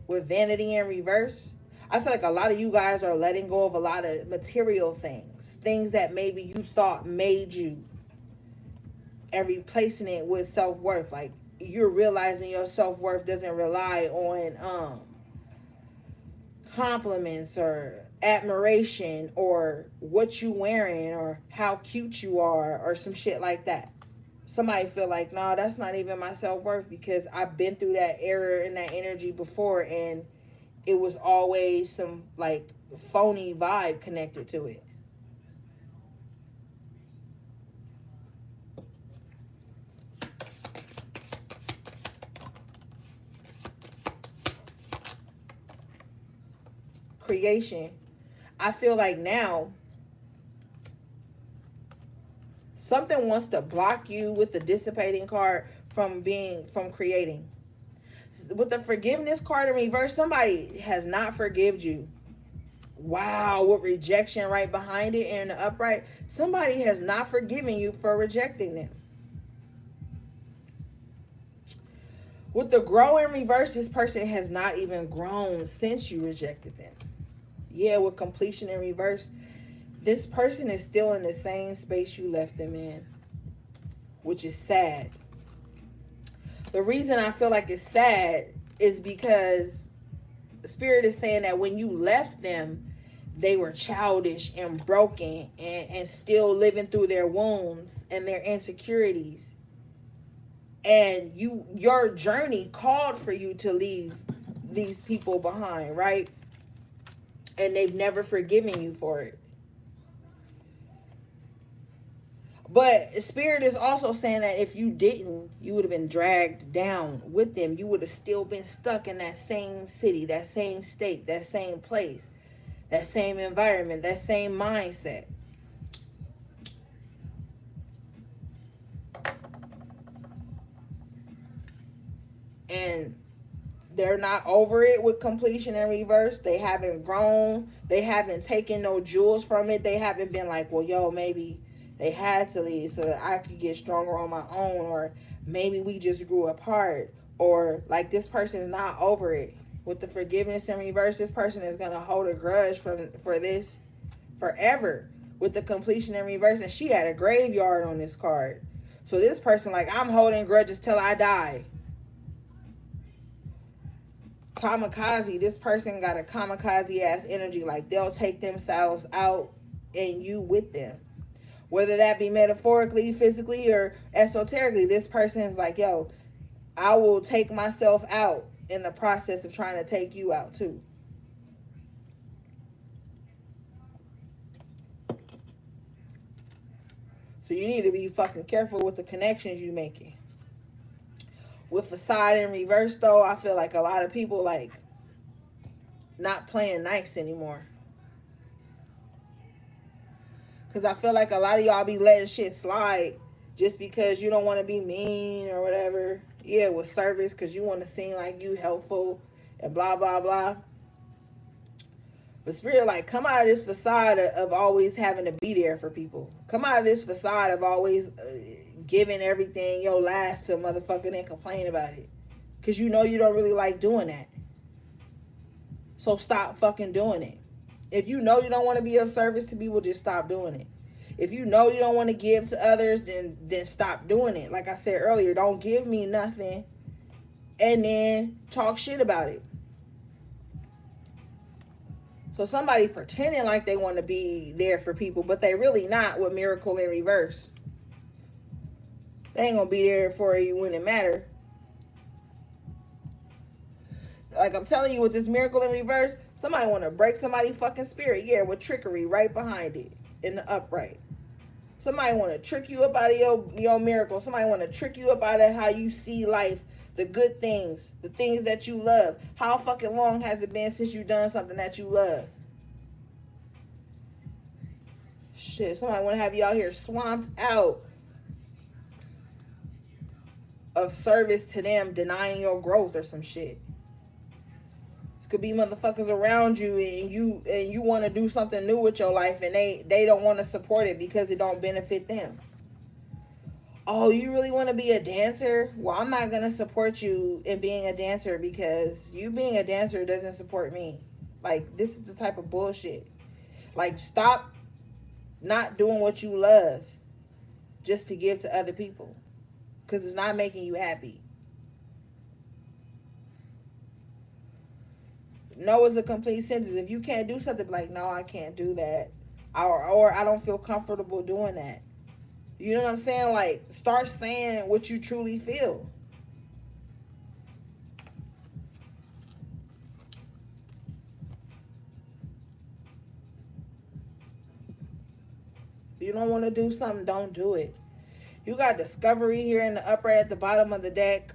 with vanity in reverse. I feel like a lot of you guys are letting go of a lot of material things that maybe you thought made you, and replacing it with self-worth. Like, you're realizing your self-worth doesn't rely on compliments or admiration or what you wearing or how cute you are or some shit like that. Somebody feel like, no, that's not even my self-worth because I've been through that era and that energy before, and it was always some like phony vibe connected to it. Creation. I feel like now something wants to block you with the dissipating card from creating. With the forgiveness card in reverse, somebody has not forgiven you. Wow, with rejection right behind it and the upright, somebody has not forgiven you for rejecting them. With the grow in reverse, this person has not even grown since you rejected them. Yeah, with completion in reverse, this person is still in the same space you left them in, which is sad. The reason I feel like it's sad is because Spirit is saying that when you left them, they were childish and broken and still living through their wounds and their insecurities. And your journey called for you to leave these people behind, right? And they've never forgiven you for it. But Spirit is also saying that if you didn't, you would have been dragged down with them. You would have still been stuck in that same city, that same state, that same place, that same environment, that same mindset. And they're not over it with completion and reverse. They haven't grown. They haven't taken no jewels from it. They haven't been like, well, yo, maybe they had to leave so that I could get stronger on my own, or maybe we just grew apart, or like this person is not over it. With the forgiveness and reverse, this person is gonna hold a grudge for this forever. With the completion and reverse, and she had a graveyard on this card. So this person, like, I'm holding grudges till I die. Kamikaze, this person got a kamikaze ass energy, like they'll take themselves out and you with them, whether that be metaphorically, physically, or esoterically. This person is like, yo, I will take myself out in the process of trying to take you out too. So you need to be fucking careful with the connections you making. With facade in reverse, though, I feel like a lot of people like not playing nice anymore. Because I feel like a lot of y'all be letting shit slide just because you don't want to be mean or whatever. Yeah, with service, because you want to seem like you helpful and blah, blah, blah. But Spirit, like, come out of this facade of always having to be there for people. Come out of this facade of always giving everything your last to a motherfucker and complain about it. Because you know you don't really like doing that. So stop fucking doing it. If you know you don't want to be of service to people, just stop doing it. If you know you don't want to give to others, then stop doing it. Like I said earlier, don't give me nothing and then talk shit about it. So somebody pretending like they want to be there for people, but they really not, with miracle in reverse. They ain't gonna be there for you when it matter. Like I'm telling you, with this miracle in reverse, somebody want to break somebody's fucking spirit. Yeah, with trickery right behind it in the upright. Somebody want to trick you up out of your miracle. Somebody want to trick you up out of how you see life, the good things, the things that you love. How fucking long has it been since you done something that you love? Shit, somebody want to have you out here swamped out of service to them, denying your growth or some shit. Could be motherfuckers around you and you want to do something new with your life and they don't want to support it because it don't benefit them. Oh, you really want to be a dancer? Well, I'm not going to support you in being a dancer because you being a dancer doesn't support me. Like, this is the type of bullshit. Like, stop not doing what you love just to give to other people because it's not making you happy. No is a complete sentence. If you can't do something, like, no, I can't do that. Or I don't feel comfortable doing that. You know what I'm saying? Like, start saying what you truly feel. If you don't want to do something, don't do it. You got discovery here in the upright at the bottom of the deck.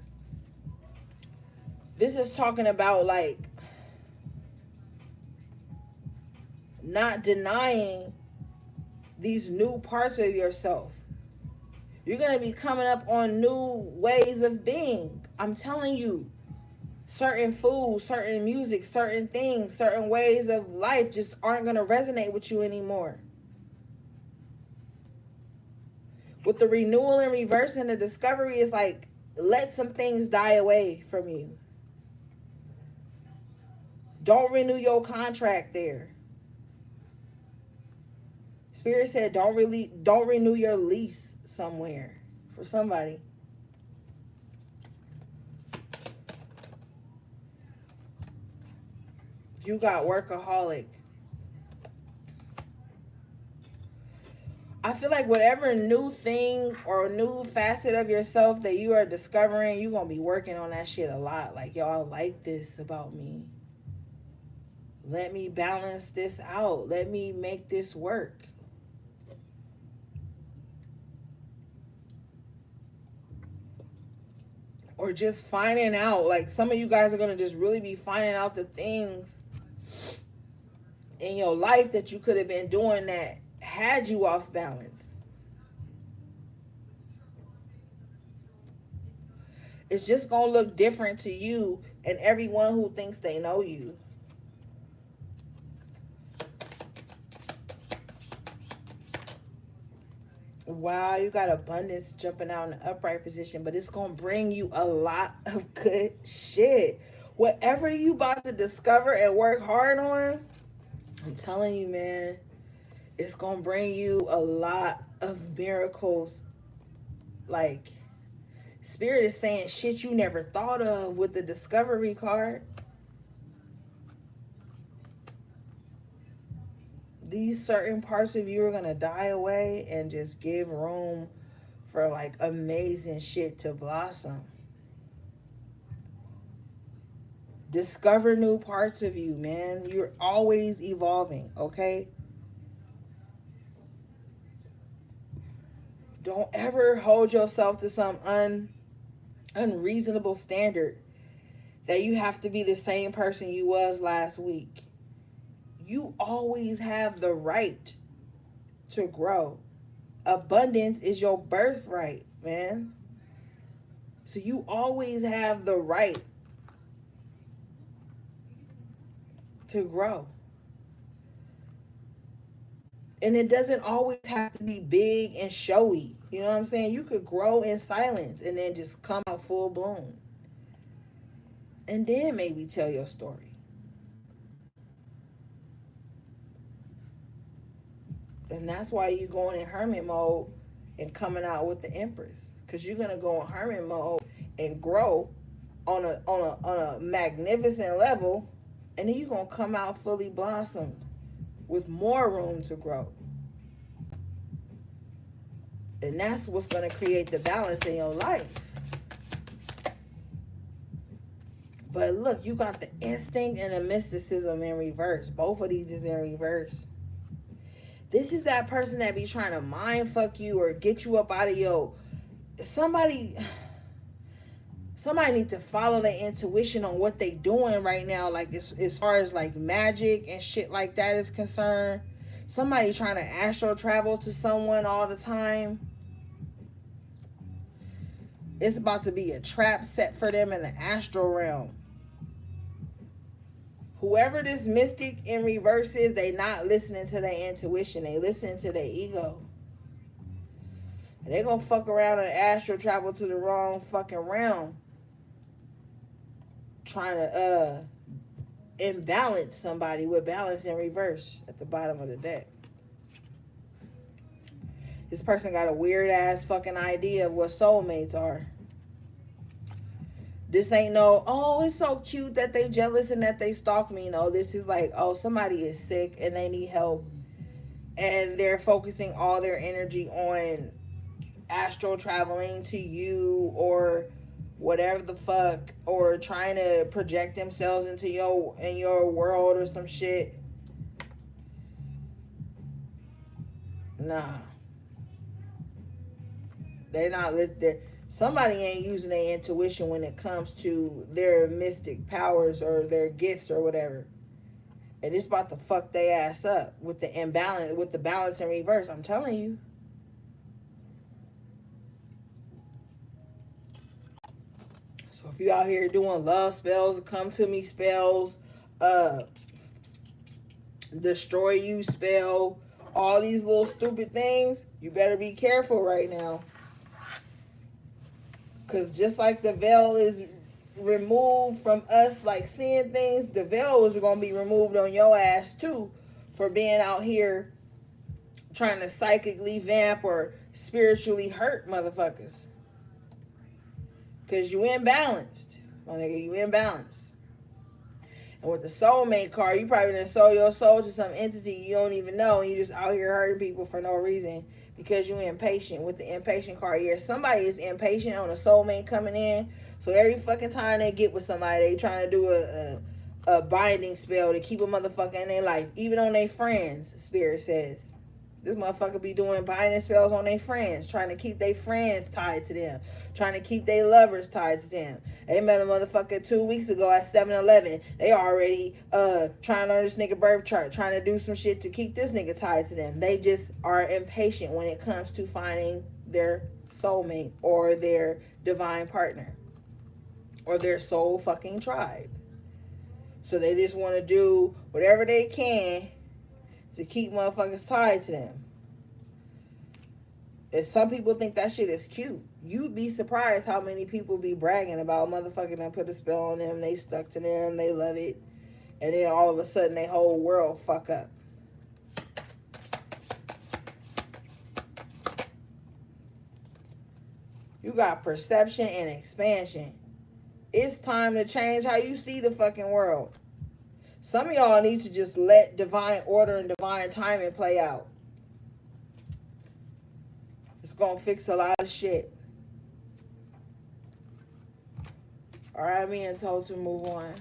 This is talking about, like, not denying these new parts of yourself. You're going to be coming up on new ways of being. I'm telling you, certain foods, certain music, certain things, certain ways of life just aren't going to resonate with you anymore. With the renewal and reverse and the discovery, it's like, let some things die away from you. Don't renew your contract there. Spirit said don't renew your lease somewhere for somebody. You got workaholic. I feel like whatever new thing or new facet of yourself that you are discovering, you're going to be working on that shit a lot. Like, yo, I like this about me. Let me balance this out. Let me make this work. Or just finding out. Like, some of you guys are going to just really be finding out the things in your life that you could have been doing that had you off balance. It's just going to look different to you and everyone who thinks they know you. Wow, you got abundance jumping out in the upright position, but it's going to bring you a lot of good shit. Whatever you about to discover and work hard on, I'm telling you, man, it's going to bring you a lot of miracles. Like, Spirit is saying shit you never thought of with the discovery card. These certain parts of you are going to die away and just give room for like amazing shit to blossom. Discover new parts of you, man. You're always evolving, okay? Don't ever hold yourself to some unreasonable standard that you have to be the same person you was last week. You always have the right to grow. Abundance is your birthright, man. So you always have the right to grow. And it doesn't always have to be big and showy. You know what I'm saying? You could grow in silence and then just come out full bloom. And then maybe tell your story. And that's why you going in hermit mode and coming out with the Empress. Because you're going to go in hermit mode and grow on a magnificent level. And then you're going to come out fully blossomed with more room to grow. And that's what's going to create the balance in your life. But look, you got the instinct and the mysticism in reverse. Both of these is in reverse. This is that person that be trying to mind fuck you or get you up out of your... Somebody need to follow their intuition on what they doing right now. Like as far as like magic and shit like that is concerned. Somebody trying to astral travel to someone all the time. It's about to be a trap set for them in the astral realm. Whoever this mystic in reverse is, they not listening to their intuition. They listening to their ego. And they gonna fuck around and astral travel to the wrong fucking realm. Trying to imbalance somebody with balance in reverse at the bottom of the deck. This person got a weird ass fucking idea of what soulmates are. This ain't no, oh, it's so cute that they jealous and that they stalk me. No, this is like, oh, somebody is sick and they need help. And they're focusing all their energy on astral traveling to you or whatever the fuck. Or trying to project themselves into your world or some shit. Nah. They're not there. Somebody ain't using their intuition when it comes to their mystic powers or their gifts or whatever. And it's about to fuck their ass up with the imbalance, with the balance in reverse. I'm telling you. So if you out here doing love spells, come to me spells, destroy you spell, all these little stupid things, you better be careful right now. Because just like the veil is removed from us, like seeing things, the veil is going to be removed on your ass too for being out here trying to psychically vamp or spiritually hurt motherfuckers. Because you imbalanced, my nigga, you imbalanced. And with the soulmate card, you probably done sold your soul to some entity you don't even know, and you just out here hurting people for no reason because you impatient. With the impatient card here, somebody is impatient on a soulmate coming in. So every fucking time they get with somebody, they trying to do a binding spell to keep a motherfucker in their life, even on their friends. Spirit says this motherfucker be doing binding spells on their friends, trying to keep their friends tied to them, trying to keep their lovers tied to them. They met a motherfucker 2 weeks ago at 7-Eleven. They already trying to learn this nigga birth chart, trying to do some shit to keep this nigga tied to them. They just are impatient when it comes to finding their soulmate or their divine partner or their soul fucking tribe. So they just want to do whatever they can to keep motherfuckers tied to them. And some people think that shit is cute. You'd be surprised how many people be bragging about motherfucking that put a spell on them, they stuck to them, they love it, and then all of a sudden their whole world fuck up. You got perception and expansion. It's time to change how you see the fucking world. Some of y'all need to just let divine order and divine timing play out. It's going to fix a lot of shit. Alright, I'm being told to move on.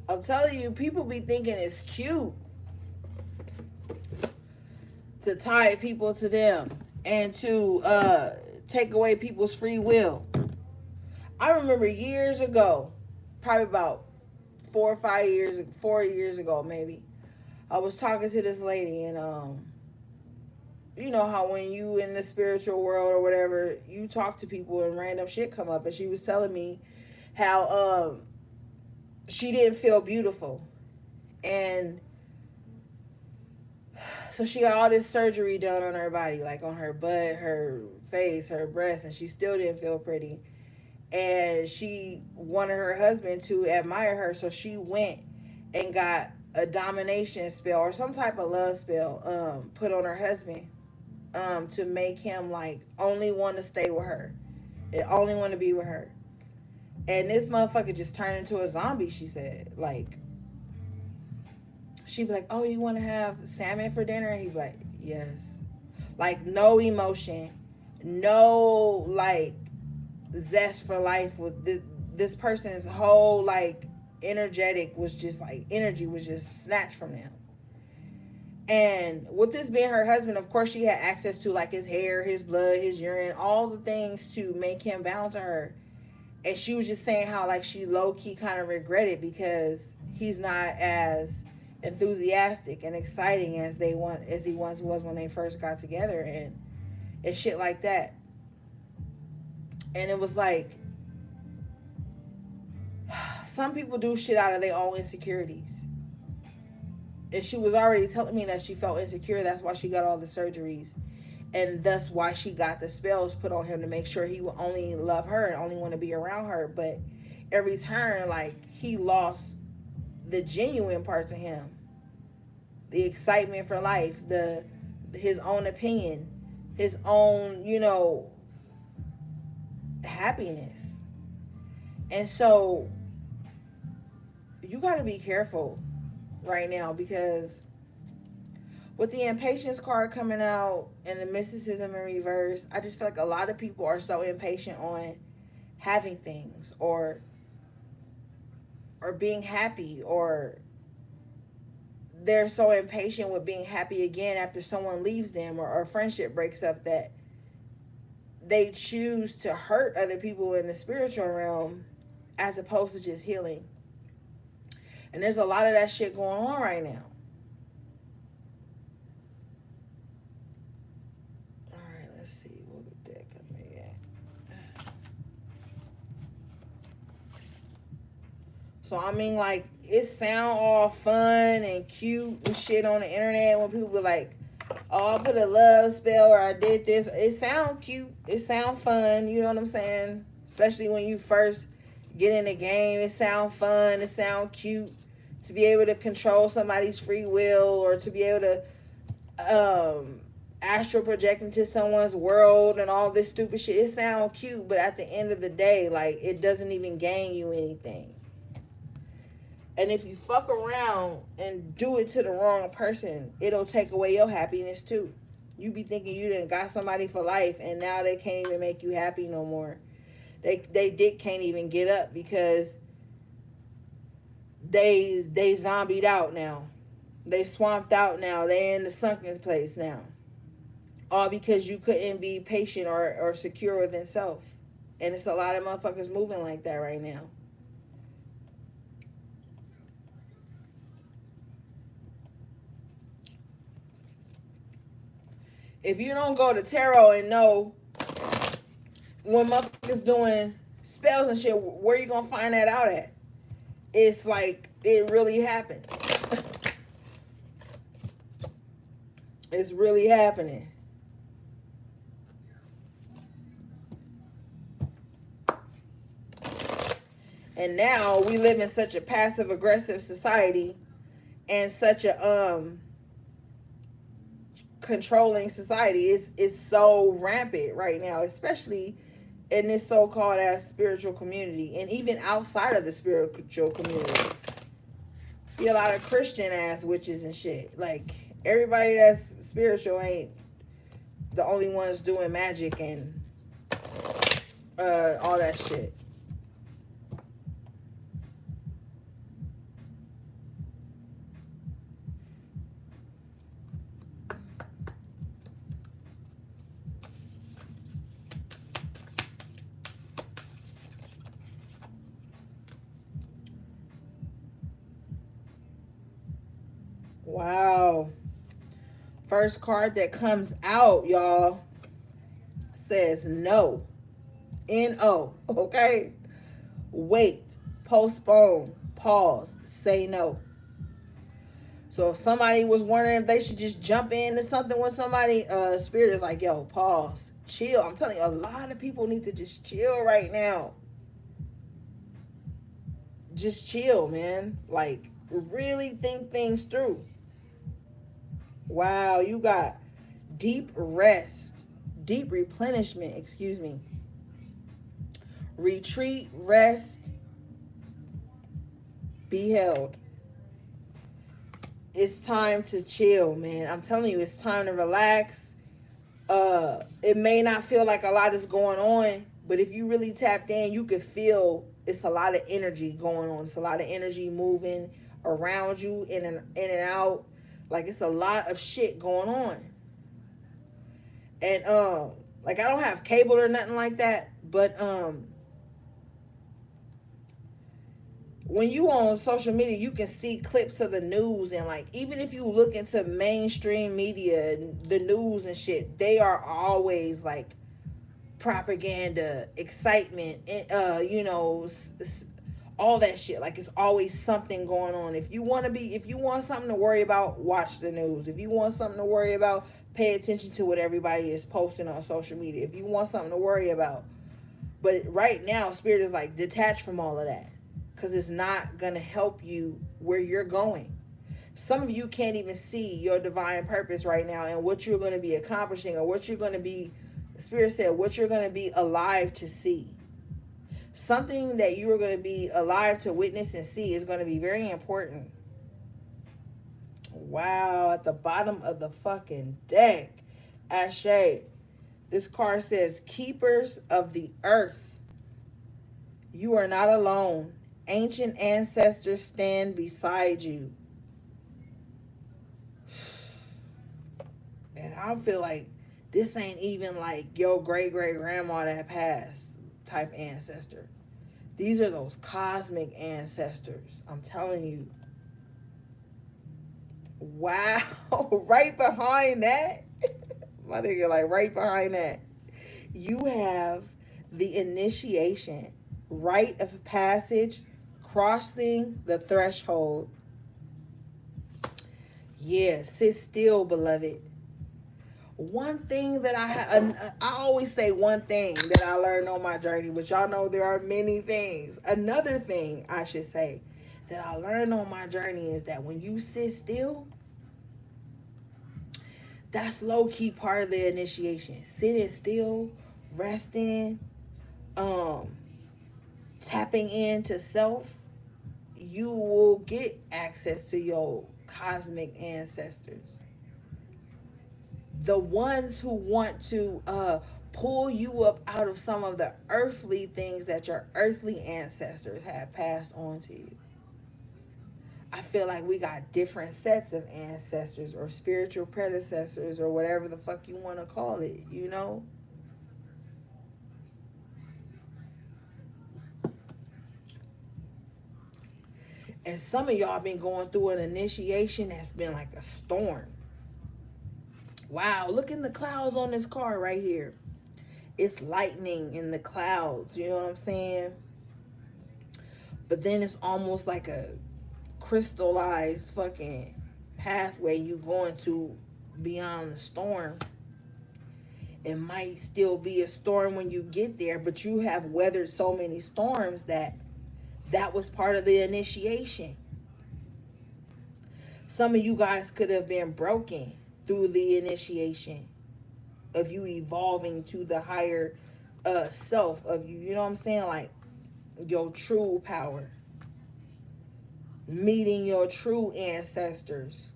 I'm telling you, people be thinking it's cute to tie people to them and to take away people's free will. I remember years ago, probably about 4 years ago maybe, I was talking to this lady, and you know how when you in the spiritual world or whatever, you talk to people and random shit come up, and she was telling me how she didn't feel beautiful, and so she got all this surgery done on her body, like on her butt, her face, her breasts, and she still didn't feel pretty. And she wanted her husband to admire her, so she went and got a domination spell or some type of love spell put on her husband to make him like only want to stay with her, and only want to be with her. And this motherfucker just turned into a zombie, she said. Like, she'd be like, oh, you want to have salmon for dinner? And he'd be like, yes. Like, no emotion, no, like, zest for life. With this person's whole, like, energy was just snatched from them. And with this being her husband, of course, she had access to, like, his hair, his blood, his urine, all the things to make him bound to her. And she was just saying how, like, she low-key kind of regretted because he's not as enthusiastic and exciting as he once was when they first got together, and shit like that. And it was like, some people do shit out of their own insecurities. And she was already telling me that she felt insecure. That's why she got all the surgeries. And that's why she got the spells put on him, to make sure he would only love her and only want to be around her. But every turn, like, he lost the genuine parts of him. The excitement for life, his own opinion, his own, happiness. And so you got to be careful right now, because with the impatience card coming out and the mysticism in reverse, I just feel like a lot of people are so impatient on having things or being happy, or they're so impatient with being happy again after someone leaves them, or friendship breaks up, that they choose to hurt other people in the spiritual realm as opposed to just healing. And there's a lot of that shit going on right now. All right, let's see. What would that come at? So, I mean, like, it sound all fun and cute and shit on the internet when people be like, oh, I put a love spell, or I did this. It sound cute. It sound fun. You know what I'm saying? Especially when you first get in the game. It sound fun. It sound cute to be able to control somebody's free will, or to be able to astral project into someone's world and all this stupid shit. It sounds cute, but at the end of the day, like, it doesn't even gain you anything. And if you fuck around and do it to the wrong person, it'll take away your happiness too. You be thinking you done got somebody for life, and now they can't even make you happy no more. They dick can't even get up because they zombied out now. They swamped out now. They in the sunken place now. All because you couldn't be patient or secure within self. And it's a lot of motherfuckers moving like that right now. If you don't go to tarot and know when motherfuckers doing spells and shit, where you gonna find that out at? It's like, it really happens. It's really happening. And now we live in such a passive aggressive society and such a controlling society. It's so rampant right now, especially in this so-called as spiritual community, and even outside of the spiritual community. Be a lot of Christian ass witches and shit. Like, everybody that's spiritual ain't the only ones doing magic and all that shit. Wow. First card that comes out, y'all, says no. N-O. Okay? Wait. Postpone. Pause. Say no. So if somebody was wondering if they should just jump into something with somebody, Spirit is like, yo, pause. Chill. I'm telling you, a lot of people need to just chill right now. Just chill, man. Like, really think things through. Wow, you got deep rest, deep replenishment, excuse me. Retreat, rest, be held. It's time to chill, man. I'm telling you, it's time to relax. It may not feel like a lot is going on, but if you really tapped in, you could feel it's a lot of energy going on. It's a lot of energy moving around you, in and out. Like, it's a lot of shit going on. And like, I don't have cable or nothing like that, but when you on social media, you can see clips of the news, and like, even if you look into mainstream media, the news and shit, they are always like propaganda, excitement, and all that shit. Like, it's always something going on. If you want something to worry about, watch the news. If you want something to worry about, pay attention to what everybody is posting on social media. If you want something to worry about. But right now, Spirit is like, detach from all of that, because it's not going to help you where you're going. Some of you can't even see your divine purpose right now and what you're going to be accomplishing, or what you're going to be, Spirit said, what you're going to be alive to see. Something that you are going to be alive to witness and see is going to be very important. Wow, at the bottom of the fucking deck, Ashe, this card says, keepers of the earth, you are not alone. Ancient ancestors stand beside you. And I feel like this ain't even like your great-great-grandma that passed type ancestor. These are those cosmic ancestors. I'm telling you. Wow. Right behind that. My nigga, like, right behind that. You have the initiation, rite of passage, crossing the threshold. Yeah, sit still, beloved. One thing that I always say one thing that I learned on my journey, but y'all know there are many things. Another thing I should say that I learned on my journey is that when you sit still, that's low-key part of the initiation. Sitting still, resting, um, tapping into self, you will get access to your cosmic ancestors. The ones who want to pull you up out of some of the earthly things that your earthly ancestors have passed on to you. I feel like we got different sets of ancestors or spiritual predecessors or whatever the fuck you want to call it, you know? And some of y'all been going through an initiation that's been like a storm. Wow, look in the clouds on this car right here. It's lightning in the clouds, you know what I'm saying? But then it's almost like a crystallized fucking pathway you going to beyond the storm. It might still be a storm when you get there, but you have weathered so many storms that was part of the initiation. Some of you guys could have been broken through the initiation of you evolving to the higher self of you. You know what I'm saying? Like your true power, meeting your true ancestors.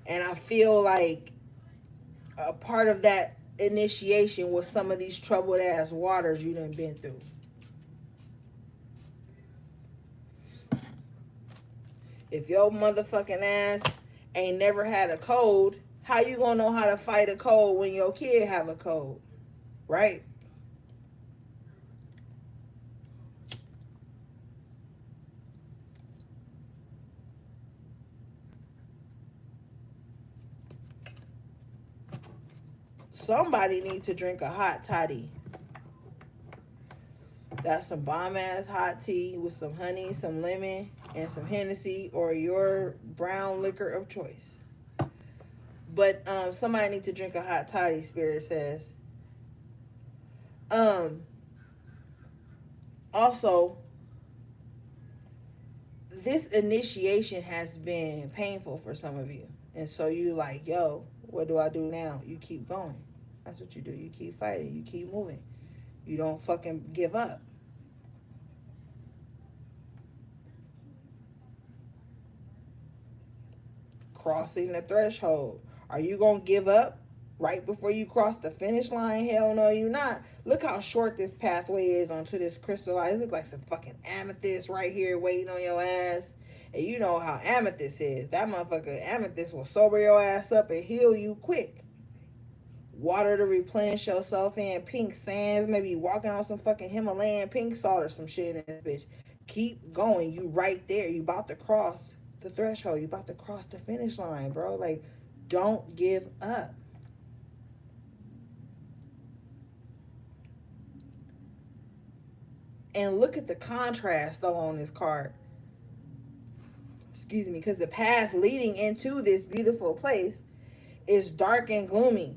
And I feel like a part of that initiation was some of these troubled ass waters you done been through. If your motherfucking ass ain't never had a cold, how you gonna know how to fight a cold when your kid have a cold? Right? Somebody need to drink a hot toddy. That's some bomb ass hot tea with some honey, some lemon, and some Hennessy or your brown liquor of choice. But somebody need to drink a hot toddy, Spirit says. Um Also, this initiation has been painful for some of you. And so you like, yo, what do I do now? You keep going. That's what you do. You keep fighting. You keep moving. You don't fucking give up. Crossing the threshold. Are you going to give up right before you cross the finish line? Hell no, you not. Look how short this pathway is onto this crystallized. It look like some fucking amethyst right here waiting on your ass. And you know how amethyst is. That motherfucker amethyst will sober your ass up and heal you quick. Water to replenish yourself in, pink sands, maybe walking on some fucking Himalayan pink salt or some shit in this bitch. Keep going. You right there. You about to cross the threshold. You about to cross the finish line, bro. Like, don't give up. And look at the contrast though on this card. Excuse me, because the path leading into this beautiful place is dark and gloomy.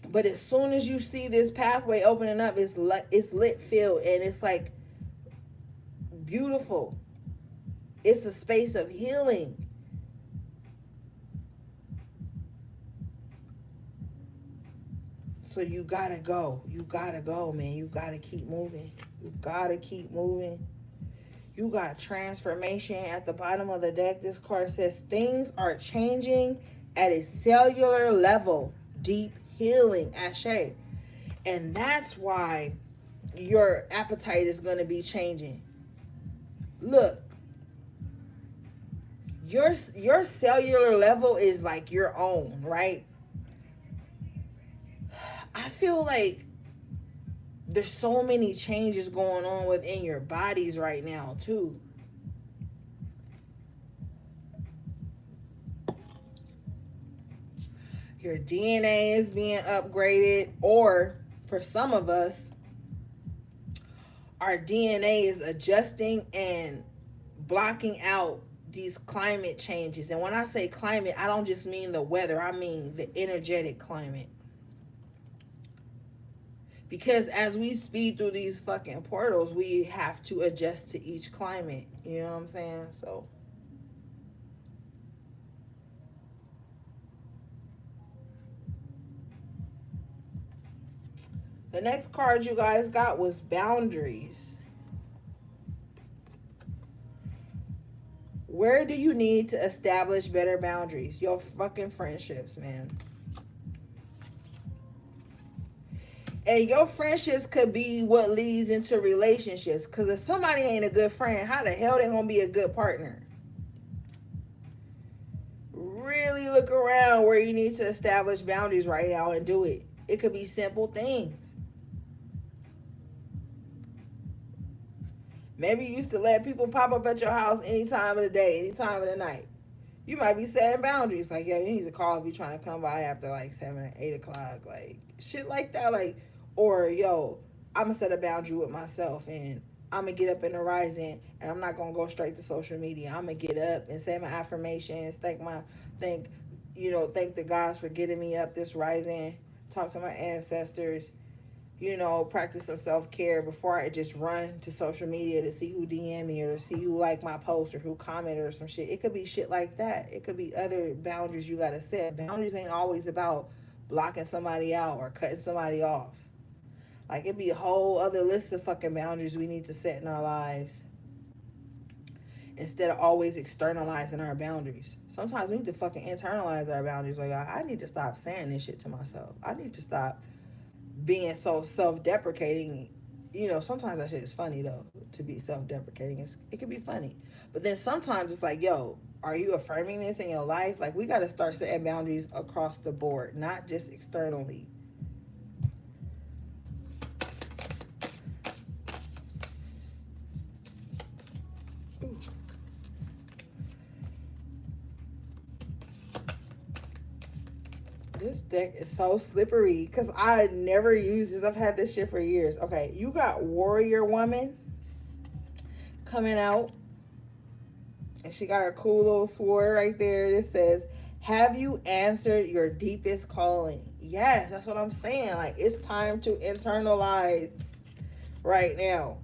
But as soon as you see this pathway opening up, it's lit filled and it's like beautiful. It's a space of healing. So you gotta go. You gotta go, man. You gotta keep moving. You gotta keep moving. You got transformation at the bottom of the deck. This card says things are changing at a cellular level. Deep healing, Ashe. And that's why your appetite is going to be changing. Look, your cellular level is like your own, right? I feel like there's so many changes going on within your bodies right now too. Your DNA is being upgraded, or for some of us, our DNA is adjusting and blocking out these climate changes. And when I say climate, I don't just mean the weather, I mean the energetic climate. Because as we speed through these fucking portals, we have to adjust to each climate. You know what I'm saying? So the next card you guys got was boundaries. Where do you need to establish better boundaries? Your fucking friendships, man. And your friendships could be what leads into relationships. Because if somebody ain't a good friend, how the hell they gonna be a good partner? Really look around where you need to establish boundaries right now and do it. It could be simple things. Maybe you used to let people pop up at your house any time of the day, any time of the night. You might be setting boundaries. Like, yeah, you need to call if you're trying to come by after like 7 or 8 o'clock. Like, shit like that. Like, or, yo, I'm going to set a boundary with myself and I'm going to get up in the rising and I'm not going to go straight to social media. I'm going to get up and say my affirmations, thank, thank the gods for getting me up this rising, talk to my ancestors, practice some self-care before I just run to social media to see who DM me or to see who like my post or who commented or some shit. It could be shit like that. It could be other boundaries you gotta set. Boundaries ain't always about blocking somebody out or cutting somebody off. Like, it'd be a whole other list of fucking boundaries we need to set in our lives instead of always externalizing our boundaries. Sometimes we need to fucking internalize our boundaries. Like, I need to stop saying this shit to myself. I need to stop being so self-deprecating. Sometimes that shit is funny though, to be self-deprecating. It can be funny, but then sometimes it's like, yo, are you affirming this in your life? Like, we got to start setting boundaries across the board, not just externally. Ooh. This deck is so slippery because I never use this. I've had this shit for years. Okay, you got Warrior Woman coming out, and she got a cool little sword right there that says, have you answered your deepest calling? Yes, that's what I'm saying. Like, it's time to internalize right now.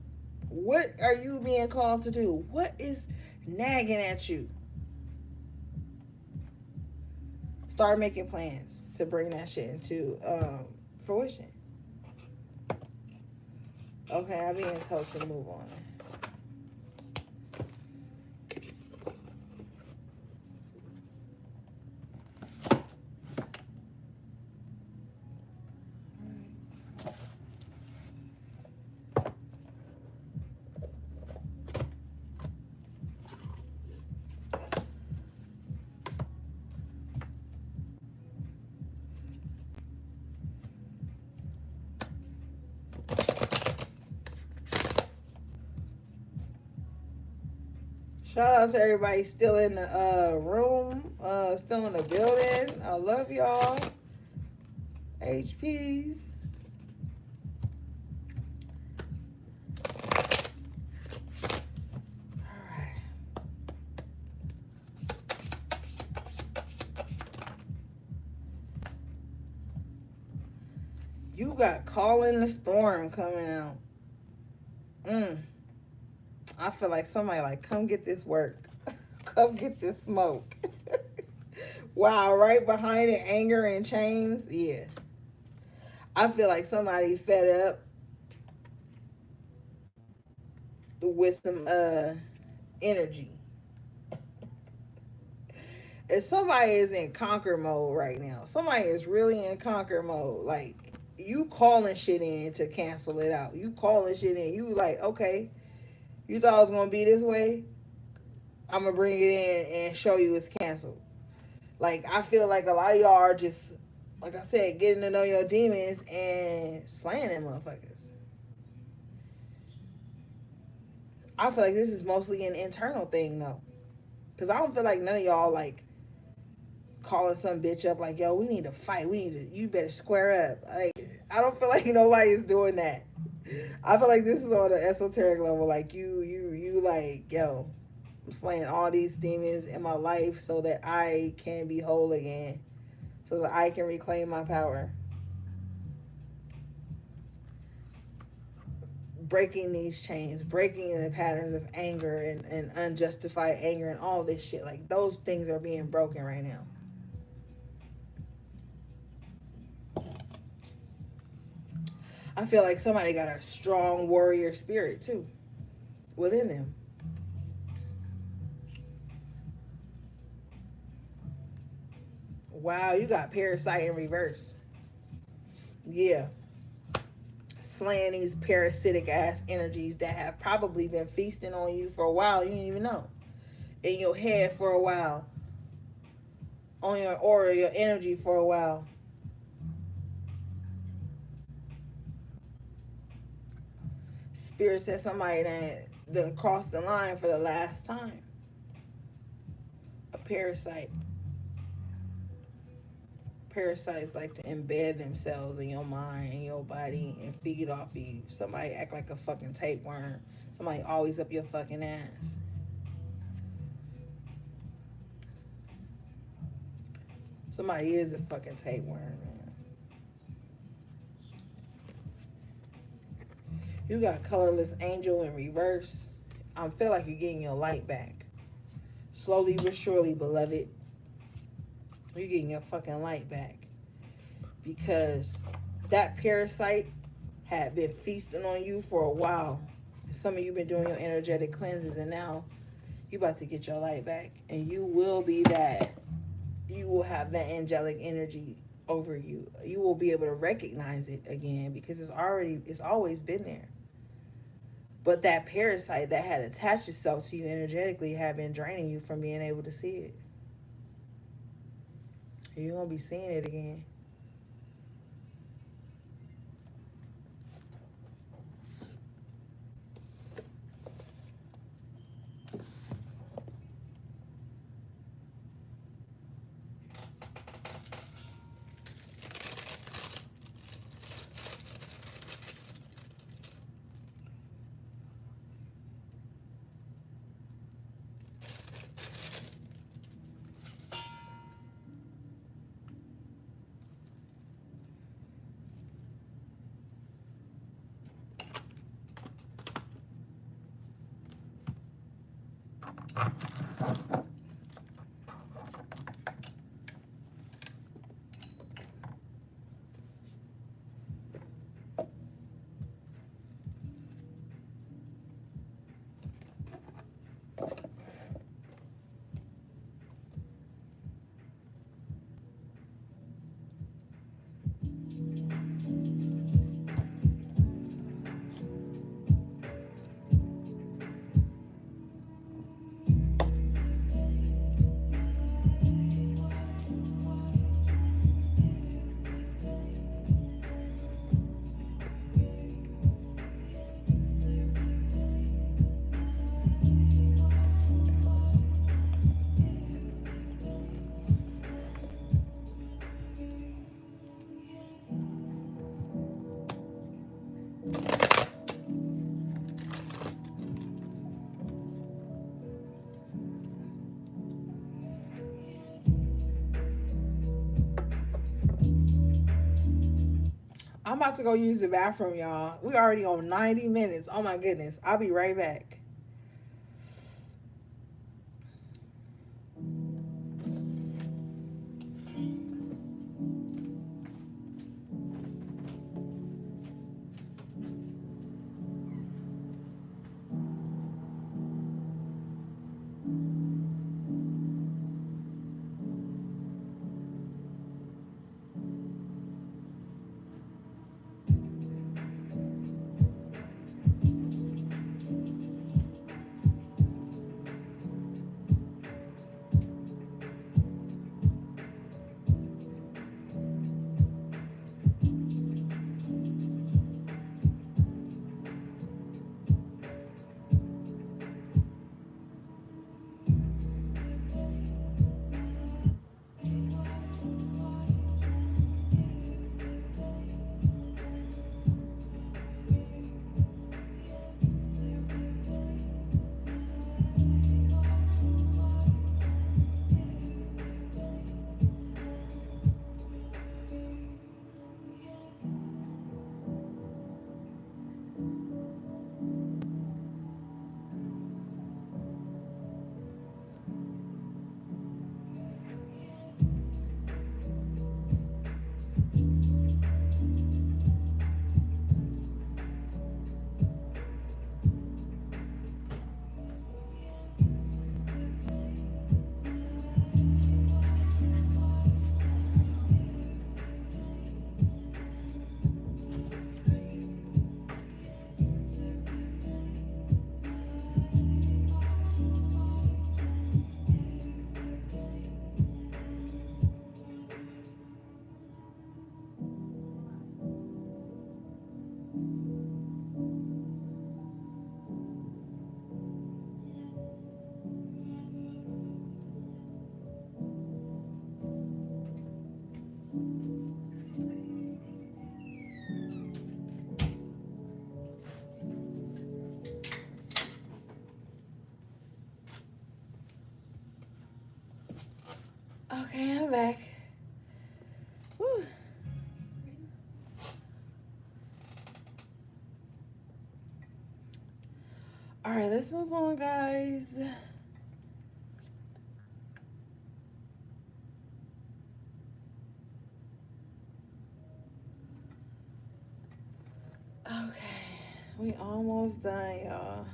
What are you being called to do? What is nagging at you? Start making plans to bring that shit into fruition. Okay, I'm being told to move on. Shout out to everybody still in the room, still in the building. I love y'all. HPs. Alright. You got Calling the Storm coming out. I feel like somebody like, come get this work. Come get this smoke. Wow, right behind it, Anger and Chains. Yeah. I feel like somebody fed up with some energy. If somebody is in conquer mode right now, somebody is really in conquer mode. Like, you calling shit in to cancel it out. You calling shit in. You like, okay, you thought it was gonna be this way. I'm gonna bring it in and show you it's canceled. Like, I feel like a lot of y'all are just, like I said, getting to know your demons and slaying them motherfuckers. I feel like this is mostly an internal thing though, because I don't feel like none of y'all like calling some bitch up like, yo, we need to fight. You better square up. Like, I don't feel like nobody is doing that. I feel like this is on an esoteric level. Like, you like, yo, I'm slaying all these demons in my life so that I can be whole again, so that I can reclaim my power. breaking these chains, breaking the patterns of anger and unjustified anger and all this shit. Like those things are being broken right now. I feel like somebody got a strong warrior spirit too within them. Wow, you got parasite in reverse. Yeah. Slaying these parasitic ass energies that have probably been feasting on you for a while. You didn't even know. In your head for a while. On your aura, your energy for a while. Spirit said somebody that done crossed the line for the last time. A parasite. Parasites like to embed themselves in your mind and your body and feed off of you. Somebody act like a fucking tapeworm. Somebody always up your fucking ass. Somebody is a fucking tapeworm, man. You got colorless angel in reverse. I feel like you're getting your light back. Slowly but surely, beloved. You're getting your fucking light back. Because that parasite had been feasting on you for a while. Some of you been doing your energetic cleanses, and now you about to get your light back. And you will be that. You will have that angelic energy over you. You will be able to recognize it again because it's always been there. But that parasite that had attached itself to you energetically had been draining you from being able to see it. You're going to be seeing it again. I'm about to go use the bathroom, y'all. We already on 90 minutes. Oh my goodness. I'll be right back. back. Whew. All right, let's move on, guys. Okay, we almost done, y'all.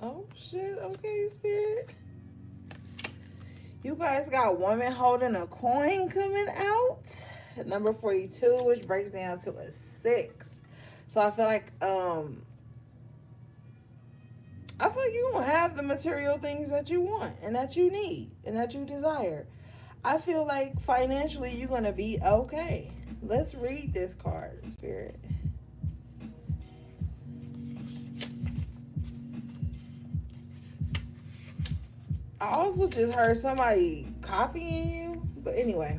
Oh shit, okay, Spirit. You guys got woman holding a coin coming out. Number 42, which breaks down to a 6. So I feel like you're gonna have the material things that you want and that you need and that you desire. I feel like financially you're gonna be okay. Let's read this card, Spirit. I also just heard somebody copying you. But anyway,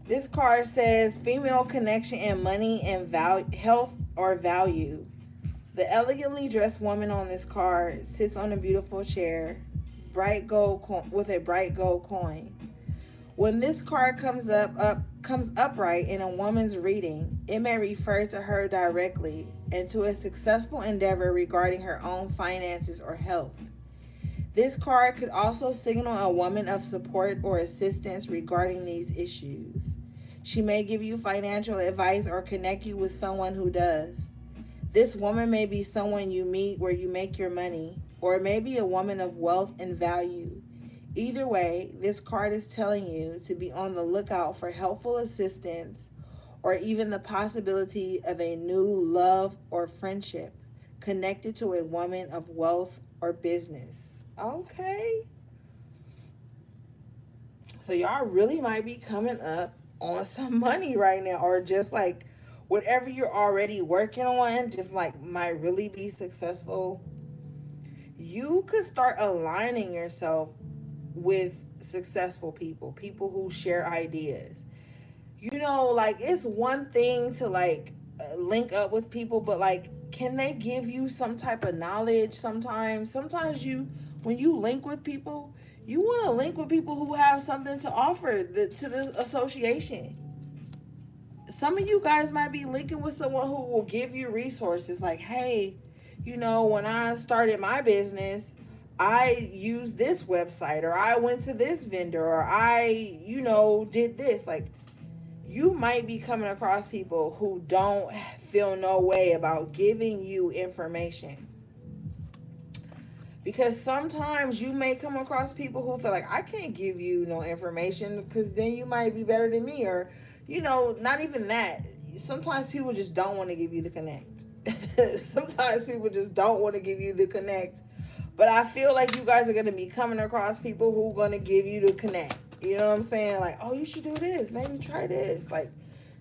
this card says female connection and money and health or value. The elegantly dressed woman on this card sits on a beautiful chair, with a bright gold coin. When this card comes upright in a woman's reading, it may refer to her directly and to a successful endeavor regarding her own finances or health. This card could also signal a woman of support or assistance regarding these issues. She may give you financial advice or connect you with someone who does. This woman may be someone you meet where you make your money, or it may be a woman of wealth and value. Either way, this card is telling you to be on the lookout for helpful assistance or even the possibility of a new love or friendship connected to a woman of wealth or business. Okay. So y'all really might be coming up on some money right now, or just like whatever you're already working on just like might really be successful. You could start aligning yourself with successful people who share ideas. Like it's one thing to like link up with people, but like can they give you some type of knowledge sometimes you when you link with people, you want to link with people who have something to offer to the association. Some of you guys might be linking with someone who will give you resources like, hey, when I started my business, I used this website, or I went to this vendor, or I, did this. Like, you might be coming across people who don't feel no way about giving you information. Because sometimes you may come across people who feel like, I can't give you no information because then you might be better than me, or not even that. Sometimes people just don't want to give you the connect. Sometimes people just don't want to give you the connect. But I feel like you guys are going to be coming across people who are going to give you the connect. You know what I'm saying? Like, oh, you should do this. Maybe try this. Like,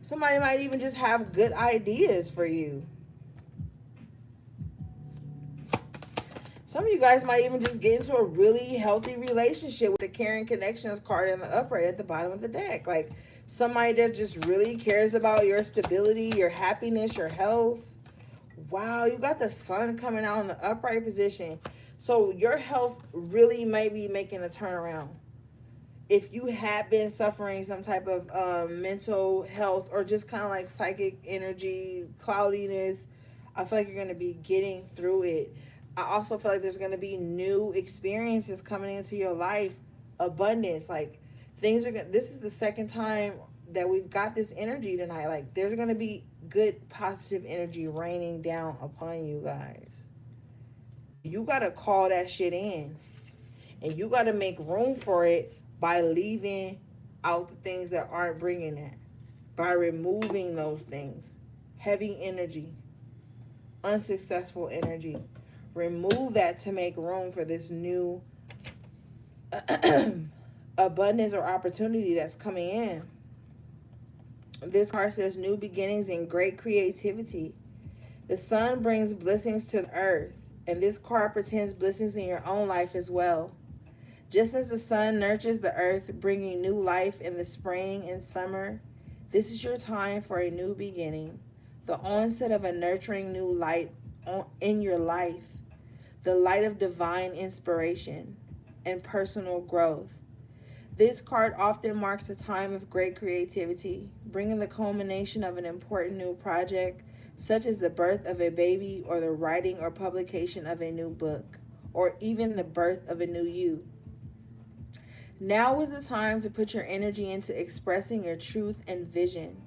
somebody might even just have good ideas for you. Some of you guys might even just get into a really healthy relationship with the caring connections card in the upright at the bottom of the deck. Like, somebody that just really cares about your stability, your happiness, your health. Wow, you got the sun coming out in the upright position. So your health really may be making a turnaround. If you have been suffering some type of mental health or just kind of like psychic energy, cloudiness, I feel like you're going to be getting through it. I also feel like there's going to be new experiences coming into your life, abundance. Like, this is the second time that we've got this energy tonight. Like, there's going to be good positive energy raining down upon you guys. You got to call that shit in. And you got to make room for it by leaving out the things that aren't bringing that, by removing those things. Heavy energy, unsuccessful energy. Remove that to make room for this new abundance or opportunity that's coming in. This card says new beginnings and great creativity. The sun brings blessings to the earth, and this card pretends blessings in your own life as well. Just as the sun nurtures the earth, bringing new life in the spring and summer, this is your time for a new beginning, the onset of a nurturing new light in your life, the light of divine inspiration and personal growth. This card often marks a time of great creativity, bringing the culmination of an important new project, such as the birth of a baby or the writing or publication of a new book, or even the birth of a new you. Now is the time to put your energy into expressing your truth and vision.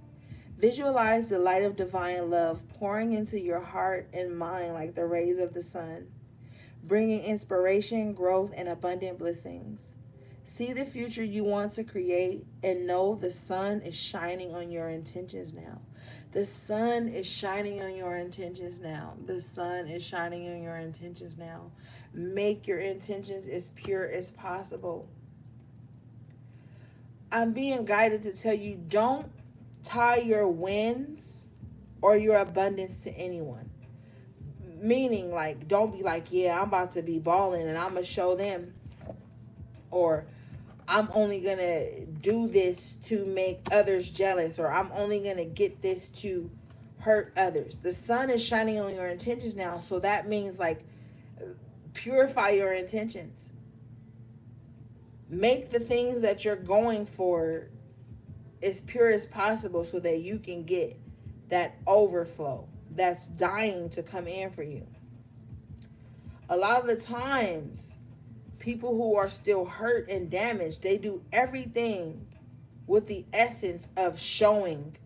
Visualize the light of divine love pouring into your heart and mind like the rays of the sun, bringing inspiration, growth, and abundant blessings. See the future you want to create and know the sun is shining on your intentions now. The sun is shining on your intentions now. The sun is shining on your intentions now. Make your intentions as pure as possible. I'm being guided to tell you, don't tie your wins or your abundance to anyone. Meaning, like, don't be like, yeah, I'm about to be balling and I'm going to show them. Or I'm only going to do this to make others jealous. Or I'm only going to get this to hurt others. The sun is shining on your intentions now. So that means, like, purify your intentions. Make the things that you're going for as pure as possible so that you can get that overflow that's dying to come in for you. A lot of the times, people who are still hurt and damaged, they do everything with the essence of showing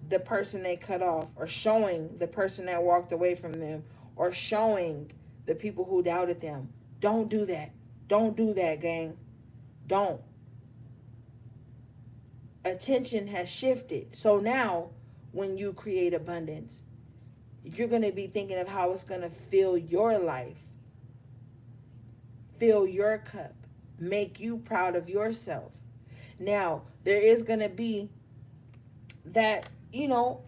the person they cut off, or showing the person that walked away from them, or showing the people who doubted them. Don't do that. Don't do that, gang. Don't. Attention has shifted. So now, when you create abundance, you're going to be thinking of how it's going to fill your life, fill your cup, make you proud of yourself. Now, there is going to be that,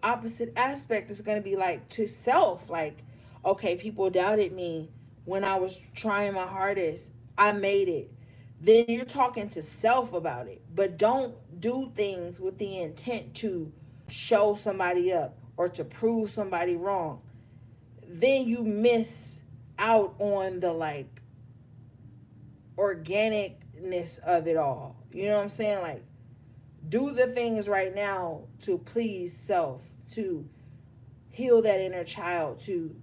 opposite aspect is going to be like to self. Like, okay, people doubted me when I was trying my hardest. I made it. Then you're talking to self about it. But don't do things with the intent to show somebody up or to prove somebody wrong. Then you miss out on the, like, organicness of it all. You know what I'm saying? Like, do the things right now to please self, to heal that inner child, to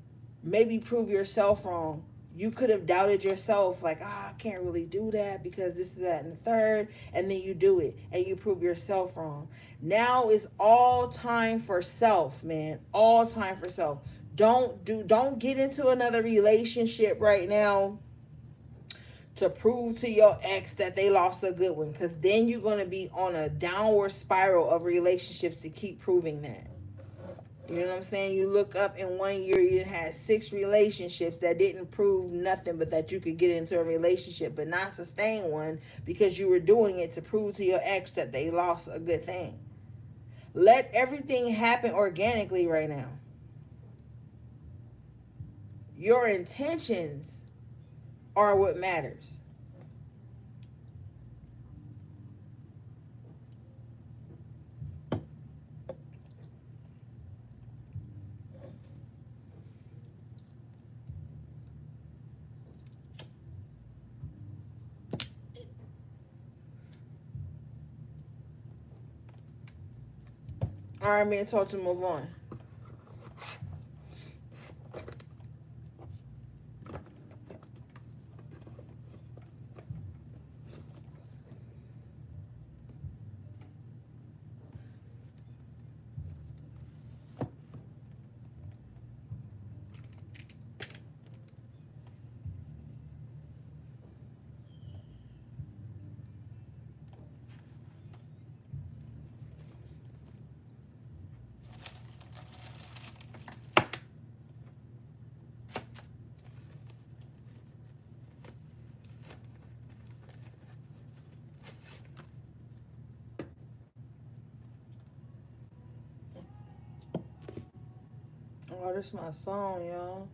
maybe prove yourself wrong. You could have doubted yourself, like, I can't really do that because this, that, and the third. And then you do it and you prove yourself wrong. Now is all time for self, man. All time for self. Don't get into another relationship right now to prove to your ex that they lost a good one, because then you're going to be on a downward spiral of relationships to keep proving that. You know what I'm saying? You look up in 1 year, you had 6 relationships that didn't prove nothing but that you could get into a relationship but not sustain one because you were doing it to prove to your ex that they lost a good thing. Let everything happen organically right now. Your intentions are what matters. All right, I'm being told to move on. Oh, this is my song, y'all.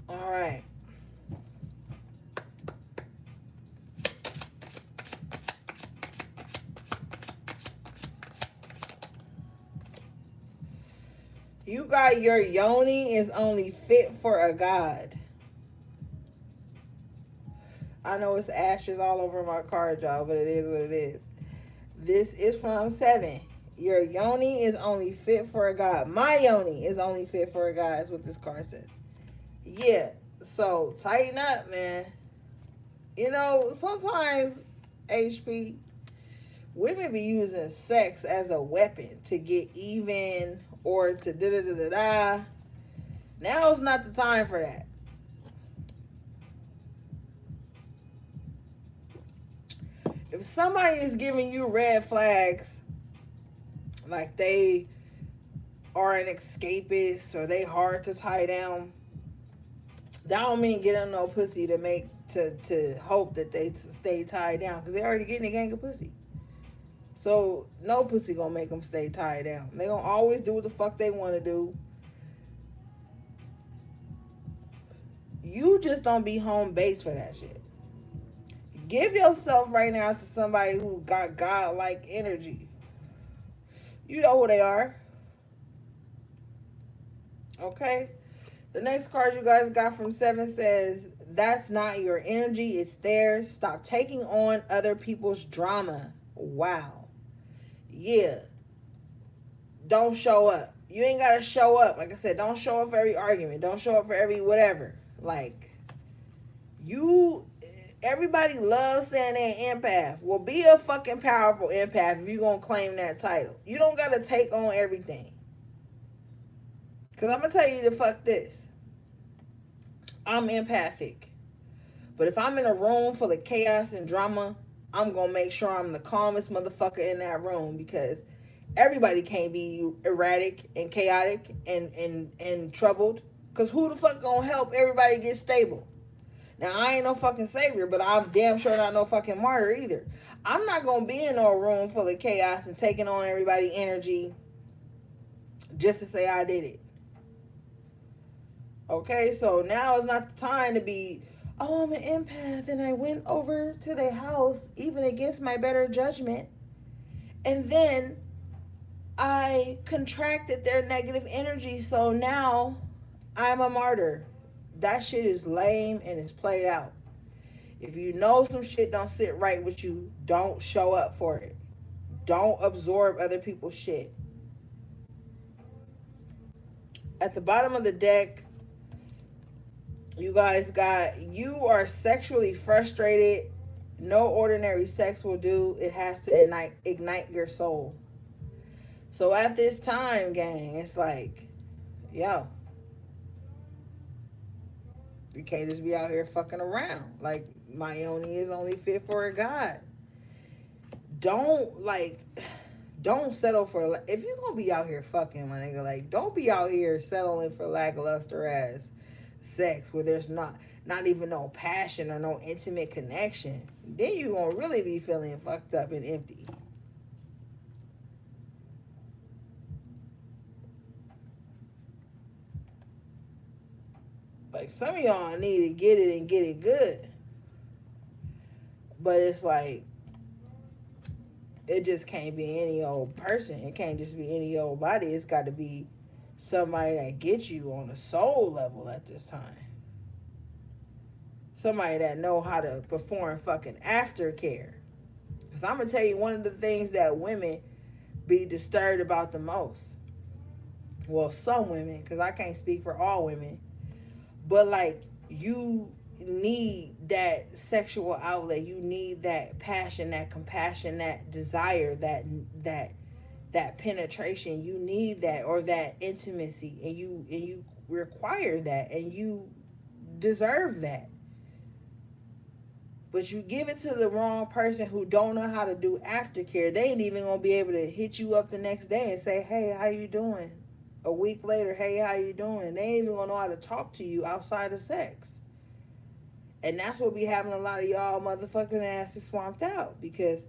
All right. You got your yoni is only fit for a god. I know it's ashes all over my card, y'all, but it is what it is. This is from 7. Your yoni is only fit for a god. My yoni is only fit for a god, is what this card says. Yeah, so tighten up, man. You know, sometimes, HP, women be using sex as a weapon to get even or to da da da da da. Now is not the time for that. If somebody is giving you red flags, like they are an escapist or they hard to tie down, that don't mean get them no pussy to make to hope that they stay tied down, because they already getting a gang of pussy. So no pussy gonna make them stay tied down. They gonna always do what the fuck they want to do. You just don't be home base for that shit. Give yourself right now to somebody who got godlike energy. You know who they are. Okay? The next card you guys got from 7 says, that's not your energy, it's theirs. Stop taking on other people's drama. Wow. Yeah. Don't show up. You ain't got to show up. Like I said, don't show up for every argument. Don't show up for every whatever. Like, everybody loves saying they're an empath. Well, be a fucking powerful empath if you're going to claim that title. You don't got to take on everything. Because I'm going to tell you to fuck this. I'm empathic. But if I'm in a room full of chaos and drama, I'm going to make sure I'm the calmest motherfucker in that room, because everybody can't be erratic and chaotic and troubled. Because who the fuck going to help everybody get stable? Now, I ain't no fucking savior, but I'm damn sure not no fucking martyr either. I'm not going to be in no room full of chaos and taking on everybody's energy just to say I did it. Okay, so now is not the time to be, oh, I'm an empath and I went over to their house even against my better judgment, and then I contracted their negative energy, so now I'm a martyr. That shit is lame and it's played out. If you know some shit don't sit right with you, don't show up for it. Don't absorb other people's shit. At the bottom of the deck, you guys got, you are sexually frustrated. No ordinary sex will do. It has to ignite your soul. So at this time, gang, it's like, yo, you can't just be out here fucking around. Like, my yoni is only fit for a god. Don't settle for, if you're gonna be out here fucking, my nigga, like, don't be out here settling for lackluster ass sex where there's not even no passion or no intimate connection. Then you gonna really be feeling fucked up and empty. Like, some of y'all need to get it and get it good. But it's like, it just can't be any old person. It can't just be any old body. It's got to be somebody that gets you on a soul level at this time. Somebody that know how to perform fucking aftercare. Because I'm going to tell you one of the things that women be disturbed about the most. Well, some women, because I can't speak for all women. But like, you need that sexual outlet. You need that passion, that compassion, that desire, that penetration. You need that, or that intimacy, and you require that, and you deserve that. But you give it to the wrong person who don't know how to do aftercare. They ain't even gonna be able to hit you up the next day and say, "Hey, how you doing?" A week later, "Hey, how you doing?" They ain't even gonna know how to talk to you outside of sex. And that's what be having a lot of y'all motherfucking asses swamped out, because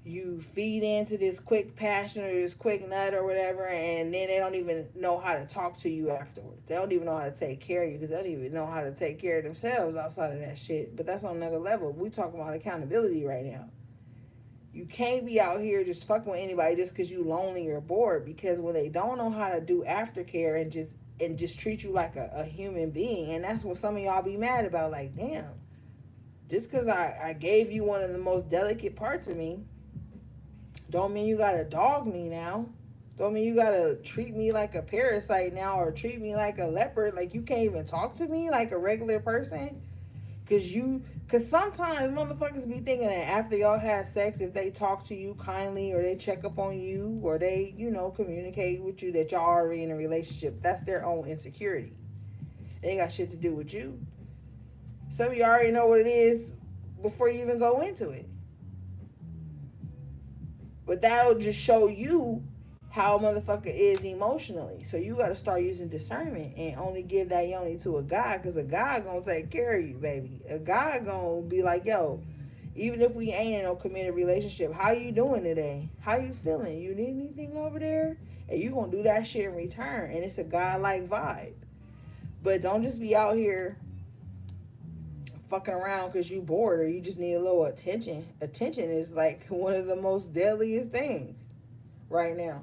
you feed into this quick passion or this quick nut or whatever, and then they don't even know how to talk to you afterwards. They don't even know how to take care of you, because they don't even know how to take care of themselves outside of that shit. But that's on another level. We talking about accountability right now. You can't be out here just fucking with anybody just because you lonely or bored, because when they don't know how to do aftercare and just treat you like a human being, and that's what some of y'all be mad about. Like, damn, just because I gave you one of the most delicate parts of me, don't mean you gotta dog me now. Don't mean you gotta treat me like a parasite now, or treat me like a leopard. Like, you can't even talk to me like a regular person. Cause sometimes motherfuckers be thinking that after y'all have sex, if they talk to you kindly, or they check up on you, or they, communicate with you, that y'all already in a relationship. That's their own insecurity. They ain't got shit to do with you. Some of you already know what it is before you even go into it. But that'll just show you how a motherfucker is emotionally. So you gotta start using discernment and only give that yoni to a guy, because a guy gonna take care of you, baby. A guy gonna be like, yo, even if we ain't in no committed relationship, how you doing today? How you feeling? You need anything over there? And you gonna do that shit in return. And it's a guy-like vibe. But don't just be out here fucking around because you bored or you just need a little attention. Attention is like one of the most deadliest things right now.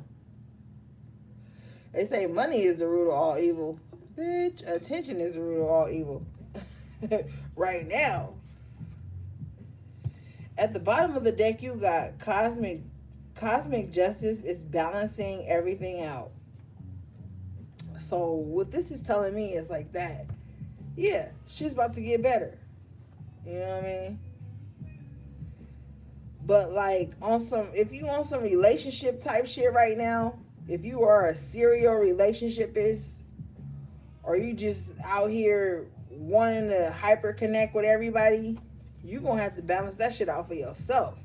They say money is the root of all evil. Bitch, attention is the root of all evil. Right now. At the bottom of the deck, you got cosmic justice is balancing everything out. So what this is telling me is like that. Yeah, she's about to get better. You know what I mean? But like, if you on some relationship type shit right now, if you are a serial relationshipist, or you just out here wanting to hyper connect with everybody, you gonna have to balance that shit out for yourself.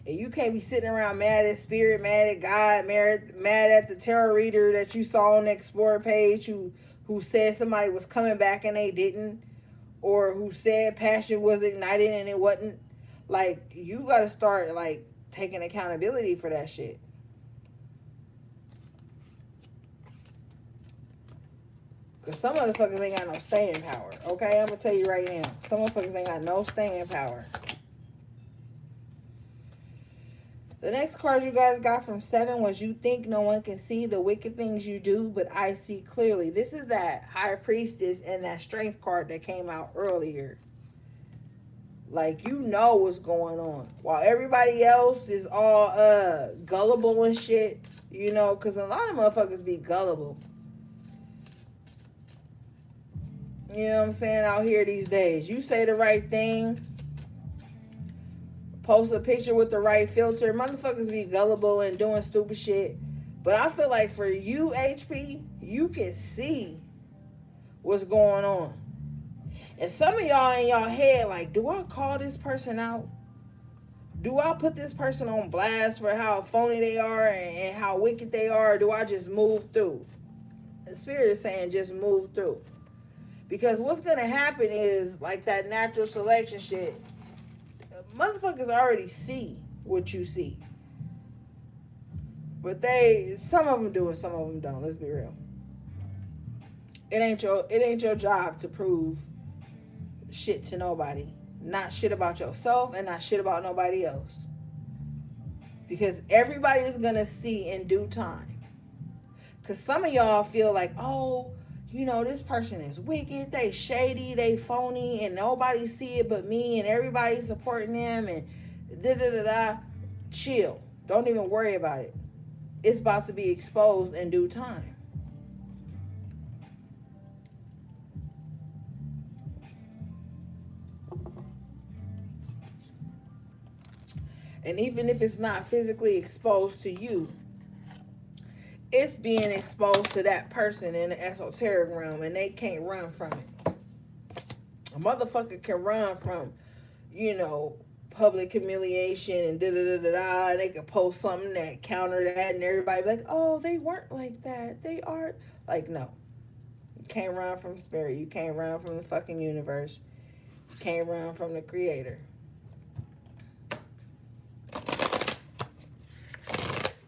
And you can't be sitting around mad at spirit, mad at God, mad at the tarot reader that you saw on the Explorer page who said somebody was coming back and they didn't, or who said passion was ignited and it wasn't. Like, you gotta start like taking accountability for that shit. Cause some motherfuckers ain't got no staying power. Okay, I'm gonna tell you right now. Some motherfuckers ain't got no staying power. The next card you guys got from 7 was, you think no one can see the wicked things you do, but I see clearly. This is that High Priestess and that Strength card that came out earlier. Like, you know what's going on. While everybody else is all gullible and shit, because a lot of motherfuckers be gullible. You know what I'm saying? Out here these days. You say the right thing, post a picture with the right filter, motherfuckers be gullible and doing stupid shit. But I feel like for you, HP, you can see what's going on. And some of y'all in y'all head like, do I call this person out? Do I put this person on blast for how phony they are and how wicked they are? Or do I just move through? The spirit is saying just move through. Because what's going to happen is, like that natural selection shit, motherfuckers already see what you see. But some of them do and some of them don't. Let's be real. It ain't your job to prove shit to nobody. Not shit about yourself and not shit about nobody else. Because everybody is gonna see in due time. Because some of y'all feel like, oh, this person is wicked, they shady, they phony, and nobody see it but me, and everybody's supporting them, and da da da da. Chill. Don't even worry about it. It's about to be exposed in due time. And even if it's not physically exposed to you, it's being exposed to that person in the esoteric realm, and they can't run from it. A motherfucker can run from, public humiliation and da da da da da. And they can post something that counter that, and everybody be like, oh, they weren't like that. They are like, no. You can't run from spirit. You can't run from the fucking universe. You can't run from the creator.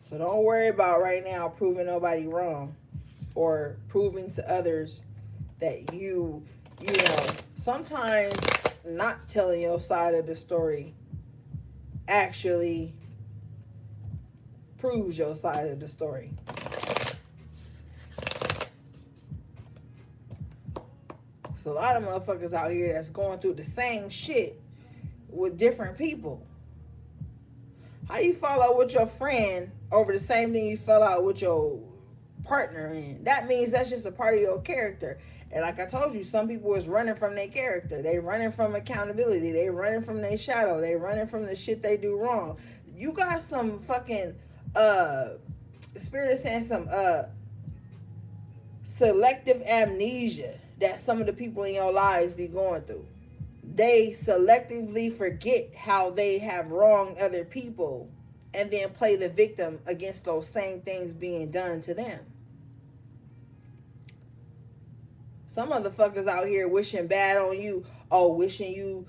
So don't worry about right now proving nobody wrong or proving to others that sometimes not telling your side of the story actually proves your side of the story. So a lot of motherfuckers out here that's going through the same shit with different people. How you fall out with your friend over the same thing you fell out with your partner in? That means that's just a part of your character. And like I told you, some people is running from their character. They running from accountability. They running from their shadow. They running from the shit they do wrong. You got some fucking spirit is saying some selective amnesia that some of the people in your lives be going through. They selectively forget how they have wronged other people and then play the victim against those same things being done to them. Some motherfuckers out here wishing bad on you. Oh, wishing you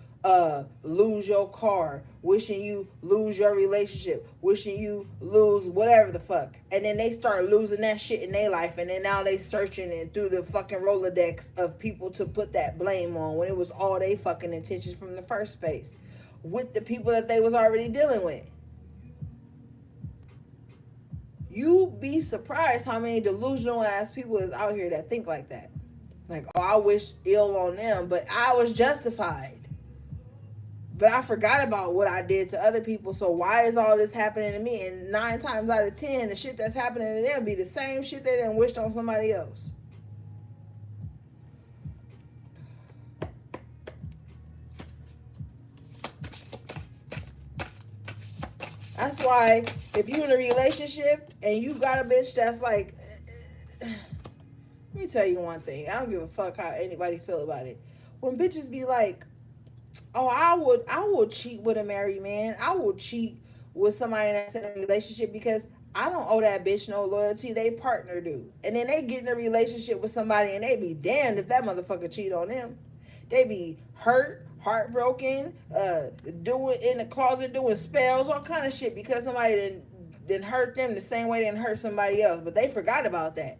lose your car, wishing you lose your relationship, wishing you lose whatever the fuck. And then they start losing that shit in their life, and then now they searching and through the fucking Rolodex of people to put that blame on when it was all they fucking intentions from the first place with the people that they was already dealing with. You be surprised how many delusional ass people is out here that think like that. Like, oh, I wish ill on them, but I was justified. But I forgot about what I did to other people, so why is all this happening to me? And 9 times out of 10, the shit that's happening to them be the same shit they done wished on somebody else. That's why if you in a relationship and you got a bitch that's like, let me tell you one thing. I don't give a fuck how anybody feel about it. When bitches be like, oh, I would cheat with a married man. I will cheat with somebody that's in a relationship because I don't owe that bitch no loyalty. They partner do. And then they get in a relationship with somebody and they be damned if that motherfucker cheat on them. They be hurt, heartbroken, doing in the closet, doing spells, all kind of shit because somebody didn't hurt them the same way they didn't hurt somebody else. But they forgot about that.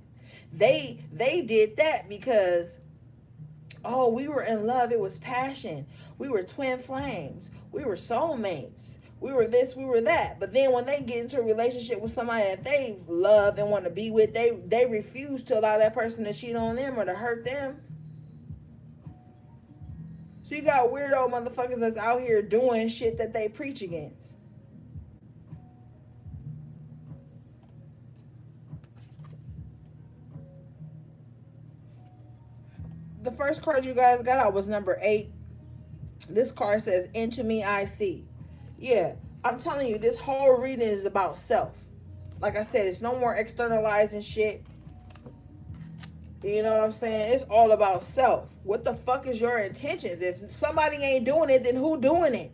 They did that because, oh, we were in love. It was passion. We were twin flames. We were soulmates. We were this, we were that. But then when they get into a relationship with somebody that they love and want to be with, they refuse to allow that person to cheat on them or to hurt them. So you got weirdo motherfuckers that's out here doing shit that they preach against. The first card you guys got out was number 8. This card says, into me I see. Yeah, I'm telling you, this whole reading is about self. Like I said, it's no more externalizing shit. You know what I'm saying? It's all about self. What the fuck is your intentions? If somebody ain't doing it, then who doing it?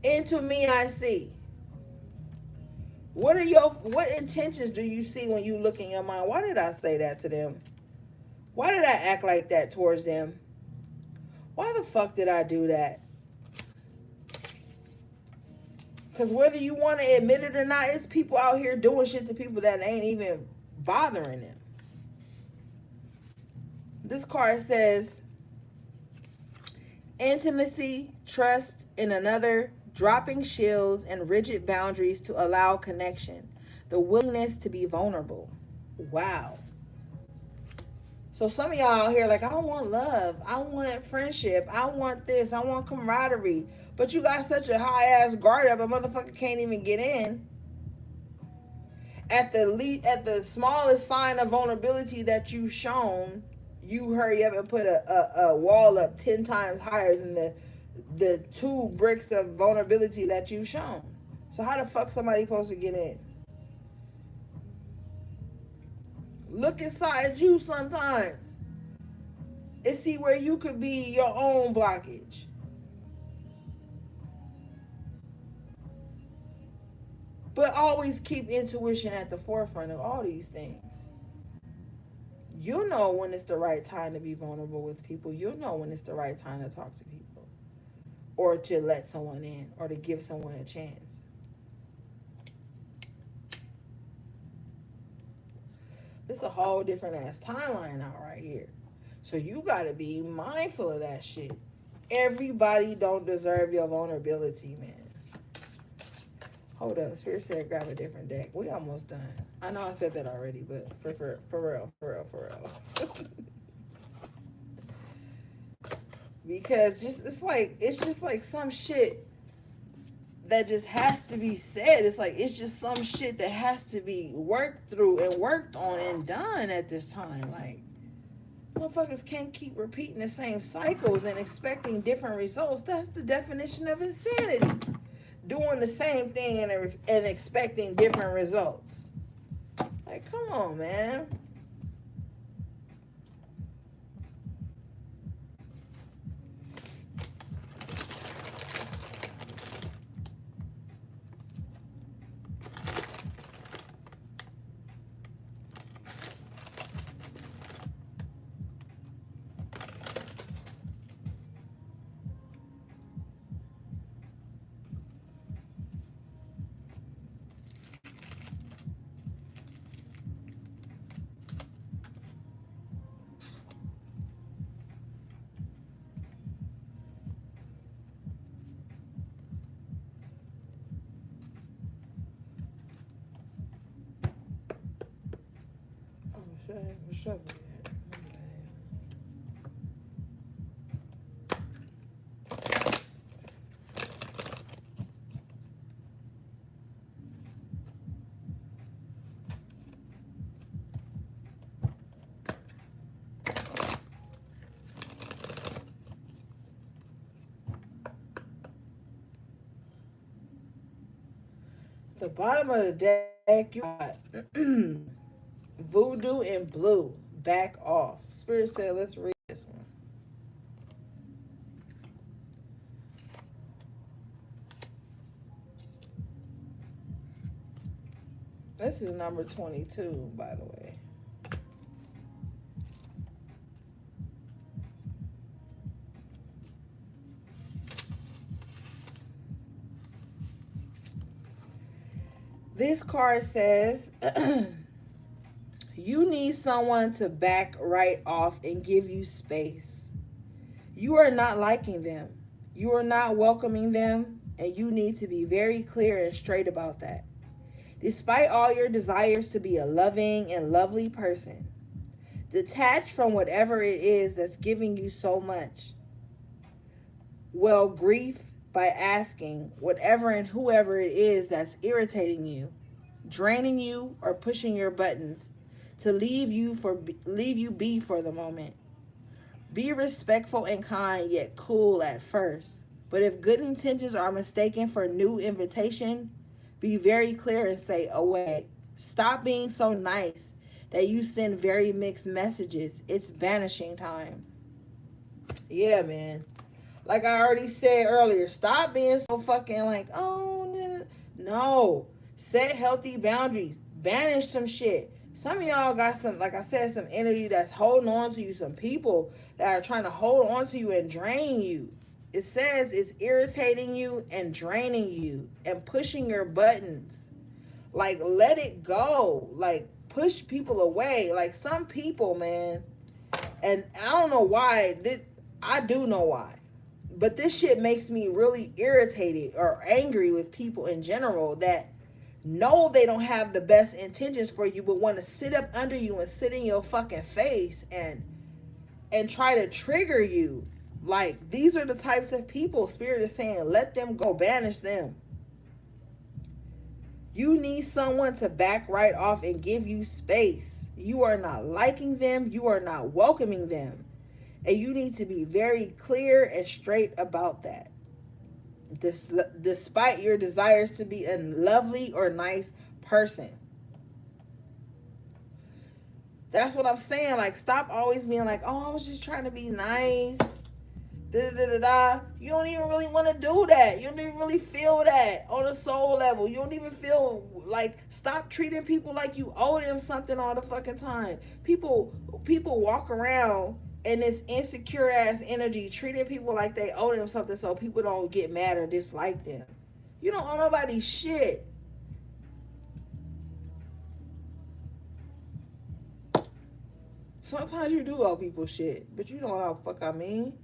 Into me I see. What intentions do you see when you look in your mind? Why did I say that to them? Why did I act like that towards them? Why the fuck did I do that? Because whether you want to admit it or not, it's people out here doing shit to people that ain't even bothering them. This card says intimacy, trust in another, dropping shields and rigid boundaries to allow connection, the willingness to be vulnerable. Wow. So some of y'all out here like, I want love, I want friendship, I want this, I want camaraderie, but you got such a high ass guard up, a motherfucker can't even get in. At the smallest sign of vulnerability that you've shown, you hurry up and put a wall up 10 times higher than the 2 bricks of vulnerability that you've shown. So how the fuck somebody supposed to get in? Look inside you sometimes and see where you could be your own blockage. But always keep intuition at the forefront of all these things. You know when it's the right time to be vulnerable with people. You know when it's the right time to talk to people, or to let someone in, or to give someone a chance. It's a whole different ass timeline out right here. So you gotta be mindful of that shit. Everybody don't deserve your vulnerability, man. Hold up, Spirit said grab a different deck. We almost done. I know I said that already, but for real. Because it's just like some shit that just has to be said. It's just some shit that has to be worked through and worked on and done at this time. Like, motherfuckers can't keep repeating the same cycles and expecting different results. That's the definition of insanity. Doing the same thing and expecting different results. Like, come on, man. What's up with that? The bottom of the deck, you got Voodoo and Blue. Back off. Spirit said, let's read this one. This is number 22, by the way. This card says, you need someone to back right off and give you space. You are not liking them. You are not welcoming them, and you need to be very clear and straight about that. Despite all your desires to be a loving and lovely person, detach from whatever it is that's giving you so much. Well, grief by asking whatever and whoever it is that's irritating you, draining you, or pushing your buttons to leave you be for the moment. Be respectful and kind, yet cool at first. But if good intentions are mistaken for new invitation, be very clear and say, away. Stop being so nice that you send very mixed messages. It's banishing time. Yeah, man. Like I already said earlier, stop being so fucking like, oh, no. Set healthy boundaries. Banish some shit. Some of y'all got some, like I said, some energy that's holding on to you. Some people that are trying to hold on to you and drain you. It says it's irritating you and draining you and pushing your buttons. Like, let it go. Like, push people away. Like, some people, man, And I don't know why. I do know why. But this shit makes me really irritated or angry with people in general that know they don't have the best intentions for you, but want to sit up under you and sit in your fucking face and try to trigger you. Like, these are the types of people Spirit is saying, let them go, banish them. You need someone to back right off and give you space. You are not liking them, you are not welcoming them. And you need to be very clear and straight about that. Despite your desires to be a lovely or nice person. That's what I'm saying. Like, stop always being like, oh, I was just trying to be nice. Da, da, da, da. You don't even really want to do that. You don't even really feel that on a soul level. You don't even feel like, stop treating people like you owe them something all the fucking time. People walk around in this insecure ass energy, treating people like they owe them something so people don't get mad or dislike them. You don't owe nobody shit. Sometimes you do owe people shit, but you know what the fuck I mean.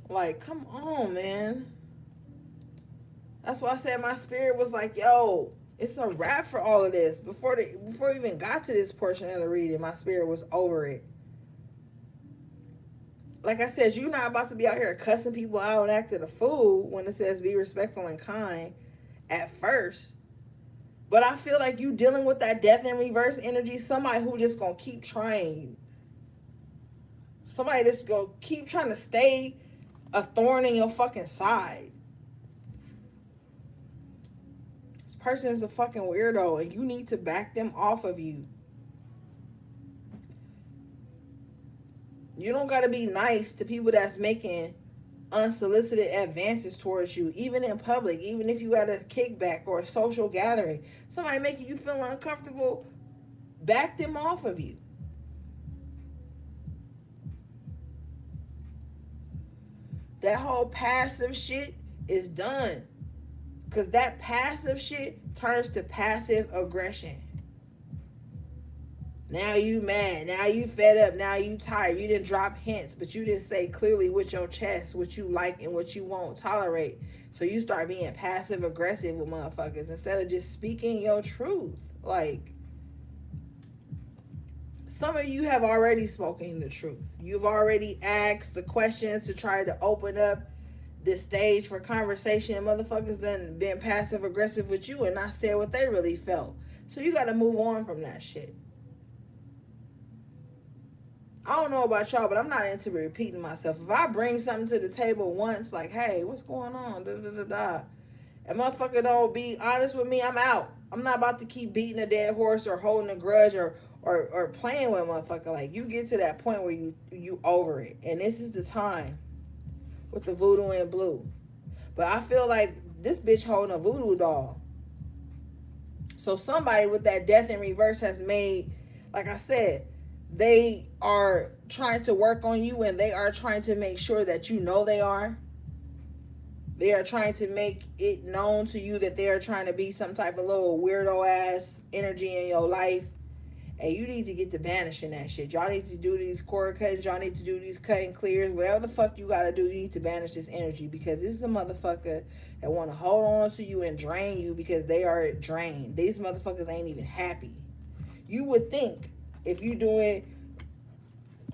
Like, come on, man. That's why I said my spirit was like, yo, it's a wrap for all of this. Before we even got to this portion of the reading, my spirit was over it. Like I said, you're not about to be out here cussing people out and acting a fool when it says be respectful and kind at first. But I feel like you dealing with that death in reverse energy, somebody who just gonna keep trying you. Somebody that's gonna keep trying to stay a thorn in your fucking side. This person is a fucking weirdo and you need to back them off of you. You don't gotta be nice to people that's making unsolicited advances towards you, even in public, even if you at a kickback or a social gathering. Somebody making you feel uncomfortable, back them off of you. That whole passive shit is done. Because that passive shit turns to passive aggression. Now you mad. Now you fed up. Now you tired. You didn't drop hints, but you didn't say clearly with your chest what you like and what you won't tolerate. So you start being passive aggressive with motherfuckers instead of just speaking your truth. Like, some of you have already spoken the truth. You've already asked the questions to try to open up the stage for conversation, and motherfuckers done been passive aggressive with you and not said what they really felt. So you got to move on from that shit. I don't know about y'all, but I'm not into repeating myself. If I bring something to the table once, like, hey, what's going on? Da, da, da, da. And motherfucker don't be honest with me, I'm out. I'm not about to keep beating a dead horse or holding a grudge or playing with a motherfucker. Like, you get to that point where you over it. And this is the time with the voodoo and blue. But I feel like this bitch holding a voodoo doll. So somebody with that death in reverse has made, like I said, they are trying to work on you and they are trying to make sure that you know they are. They are trying to make it known to you that they are trying to be some type of little weirdo ass energy in your life. And you need to get to banishing that shit. Y'all need to do these cord cuttings. Y'all need to do these cutting clears. Whatever the fuck you gotta do, you need to banish this energy. Because this is a motherfucker that want to hold on to you and drain you because they are drained. These motherfuckers ain't even happy. You would think if you doing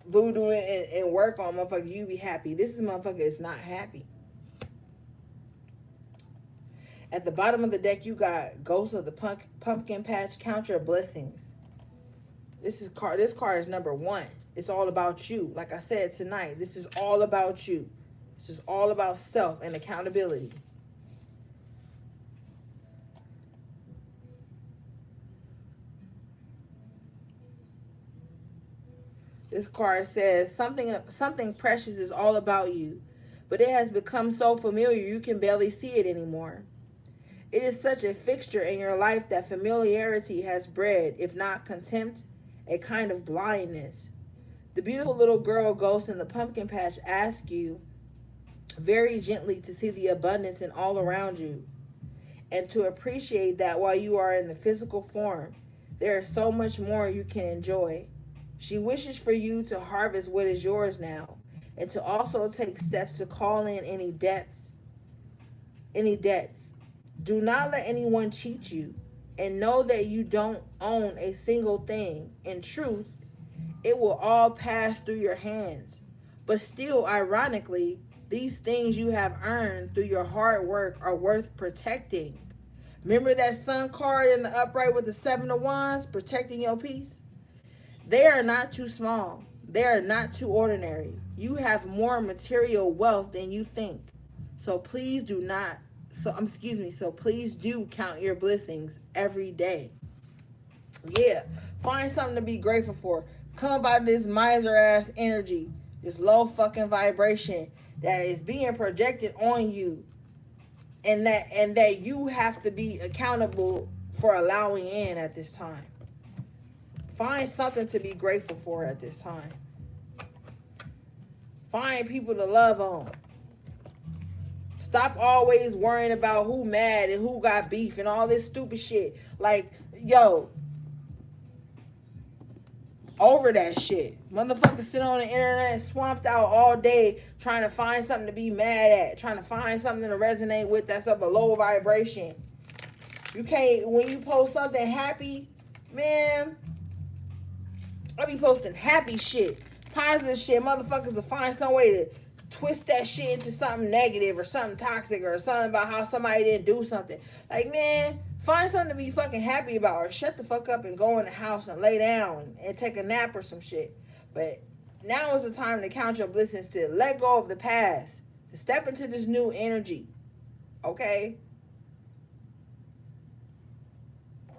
voodoo and work on motherfucker, you be happy. This is a motherfucker is not happy. At the bottom of the deck, you got Ghost of the Pumpkin Patch. Count your blessings. This card is number 1. It's all about you. Like I said tonight, this is all about you. This is all about self and accountability. This card says something precious is all about you, but it has become so familiar you can barely see it anymore. It is such a fixture in your life that familiarity has bred, if not contempt, a kind of blindness. The beautiful little girl ghost in the pumpkin patch asks you very gently to see the abundance in all around you and to appreciate that while you are in the physical form, there is so much more you can enjoy. She wishes for you to harvest what is yours now, and to also take steps to call in any debts. Do not let anyone cheat you, and know that you don't own a single thing. In truth, it will all pass through your hands. But still, ironically, these things you have earned through your hard work are worth protecting. Remember that sun card in the upright with the seven of wands, protecting your peace? They are not too small. They are not too ordinary. You have more material wealth than you think. So please do not so please do count your blessings every day. Yeah. Find something to be grateful for. Come about this miser ass energy, this low fucking vibration that is being projected on you, and that you have to be accountable for allowing in at this time. Find something to be grateful for at this time. Find people to love on. Stop always worrying about who mad and who got beef and all this stupid shit. Like, yo, over that shit. Motherfuckers sit on the internet swamped out all day trying to find something to be mad at, trying to find something to resonate with that's of a low vibration. You can't, when you post something happy, man, I be posting happy shit, positive shit. Motherfuckers will find some way to twist that shit into something negative or something toxic or something about how somebody didn't do something. Like, man, find something to be fucking happy about, or shut the fuck up and go in the house and lay down and take a nap or some shit. But now is the time to count your blessings, to let go of the past, to step into this new energy. Okay?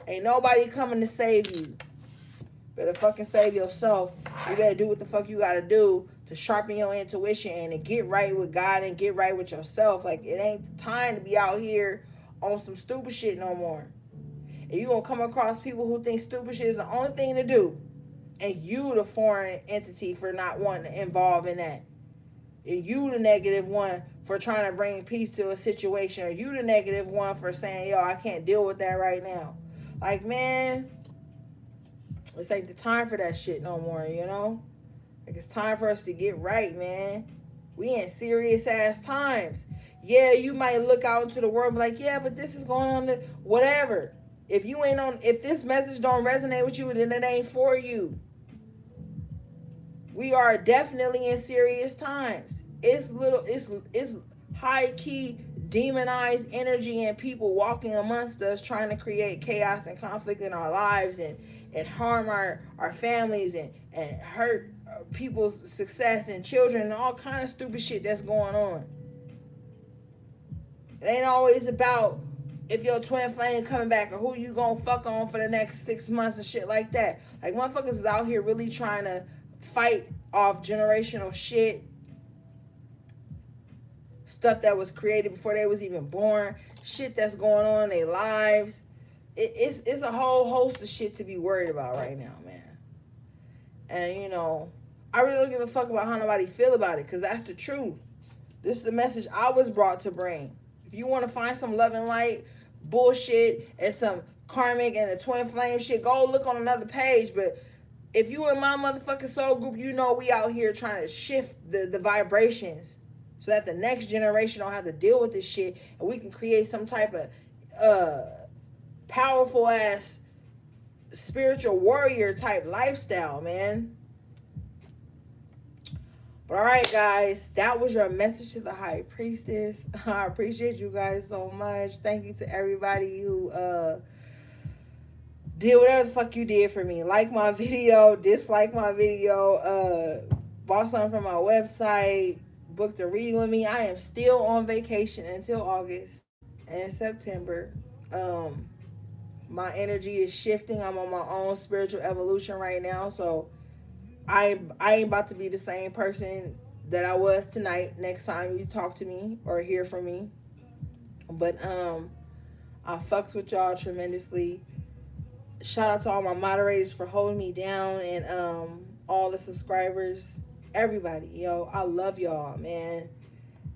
Ain't nobody coming to save you. Better fucking save yourself. You better do what the fuck you gotta do to sharpen your intuition and to get right with God and get right with yourself. Like, it ain't time to be out here on some stupid shit no more. And you gonna come across people who think stupid shit is the only thing to do, and you the foreign entity for not wanting to involve in that. And you the negative one for trying to bring peace to a situation, or you the negative one for saying, yo, I can't deal with that right now. Like, man, this ain't the time for that shit no more, you know? Like, it's time for us to get right, man. We in serious ass times. Yeah, you might look out into the world and be like, yeah, but this is going on, whatever. If this message don't resonate with you, then it ain't for you. We are definitely in serious times. It's high key demonized energy and people walking amongst us trying to create chaos and conflict in our lives and harm our families and hurt people's success and children and all kind of stupid shit that's going on. It ain't always about if your twin flame coming back or who you gonna fuck on for the next 6 months and shit like that. Like, motherfuckers is out here really trying to fight off generational shit, stuff that was created before they was even born, shit that's going on in their lives. It's a whole host of shit to be worried about right now, man. And, you know, I really don't give a fuck about how nobody feel about it, because that's the truth. This is the message I was brought to bring. If you want to find some love and light bullshit and some karmic and the twin flame shit, go look on another page. But if you in my motherfucking soul group, you know we out here trying to shift the vibrations so that the next generation don't have to deal with this shit, and we can create some type of powerful ass spiritual warrior type lifestyle, man. But all right, guys, that was your message to the High Priestess. I appreciate you guys so much. Thank you to everybody who did whatever the fuck you did for me. Like my video, dislike my video, bought something from my website, booked a reading with me. I am still on vacation until August and September. My energy is shifting. I'm on my own spiritual evolution right now, so I ain't about to be the same person that I was tonight next time you talk to me or hear from me. But I fucks with y'all tremendously. Shout out to all my moderators for holding me down, and all the subscribers, everybody. Yo, I love y'all, man.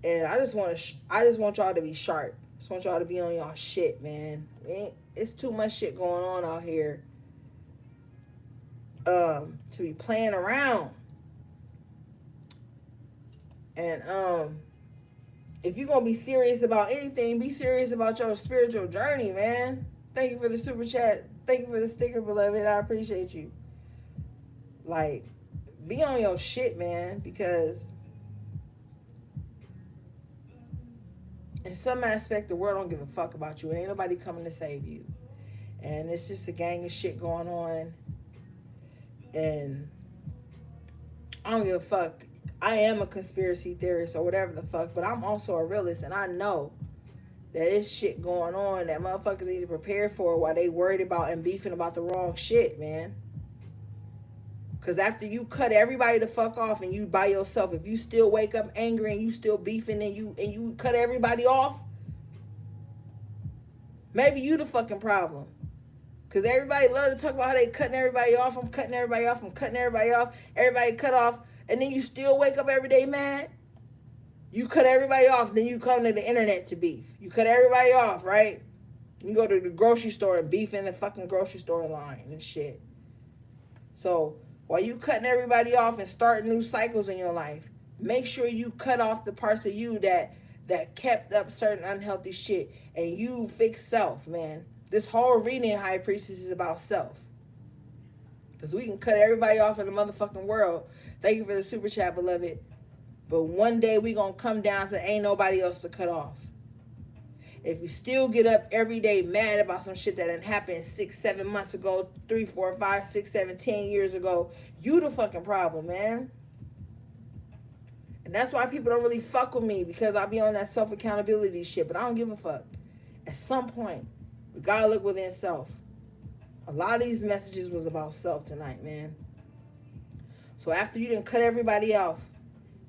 And I just want y'all to be sharp. Just want y'all to be on y'all shit, man. It's too much shit going on out here. to be playing around. And if you're gonna be serious about anything, be serious about your spiritual journey, man. Thank you for the super chat. Thank you for the sticker, beloved. I appreciate you. Like, be on your shit, man, because in some aspect the world don't give a fuck about you. It ain't nobody coming to save you. And it's just a gang of shit going on. And I don't give a fuck. I am a conspiracy theorist or whatever the fuck, but I'm also a realist, and I know that there's shit going on that motherfuckers need to prepare for while they worried about and beefing about the wrong shit, man. Because after you cut everybody the fuck off and you by yourself, if you still wake up angry and you still beefing and you cut everybody off, maybe you the fucking problem. Because everybody love to talk about how they cutting everybody off. I'm cutting everybody off. I'm cutting everybody off. Everybody cut off. And then you still wake up every day mad. You cut everybody off. Then you come to the internet to beef. You cut everybody off, right? You go to the grocery store and beef in the fucking grocery store line and shit. So while you cutting everybody off and starting new cycles in your life, make sure you cut off the parts of you that kept up certain unhealthy shit. And you fix self, man. This whole reading in High Priestess is about self. Because we can cut everybody off in the motherfucking world. Thank you for the super chat, beloved. But one day we going to come down to ain't nobody else to cut off. If you still get up every day mad about some shit that done happened 6, 7 months ago, 3, 4, 5, 6, 7, 10 years ago, you the fucking problem, man. And that's why people don't really fuck with me, because I be on that self-accountability shit. But I don't give a fuck. At some point, we gotta look within self. A lot of these messages was about self tonight, man. So after you done cut everybody off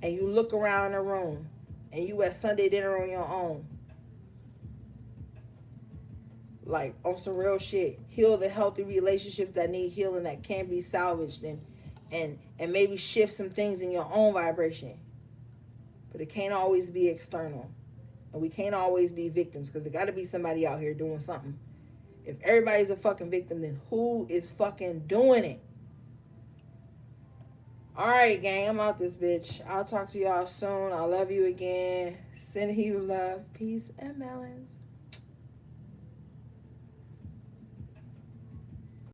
and you look around the room and you at Sunday dinner on your own, like on some real shit, heal the healthy relationships that need healing, that can be salvaged, and maybe shift some things in your own vibration. But it can't always be external. And we can't always be victims, because there got to be somebody out here doing something. If everybody's a fucking victim, then who is fucking doing it? All right, gang, I'm out this bitch. I'll talk to y'all soon. I love you again. Send you love, peace, and melons.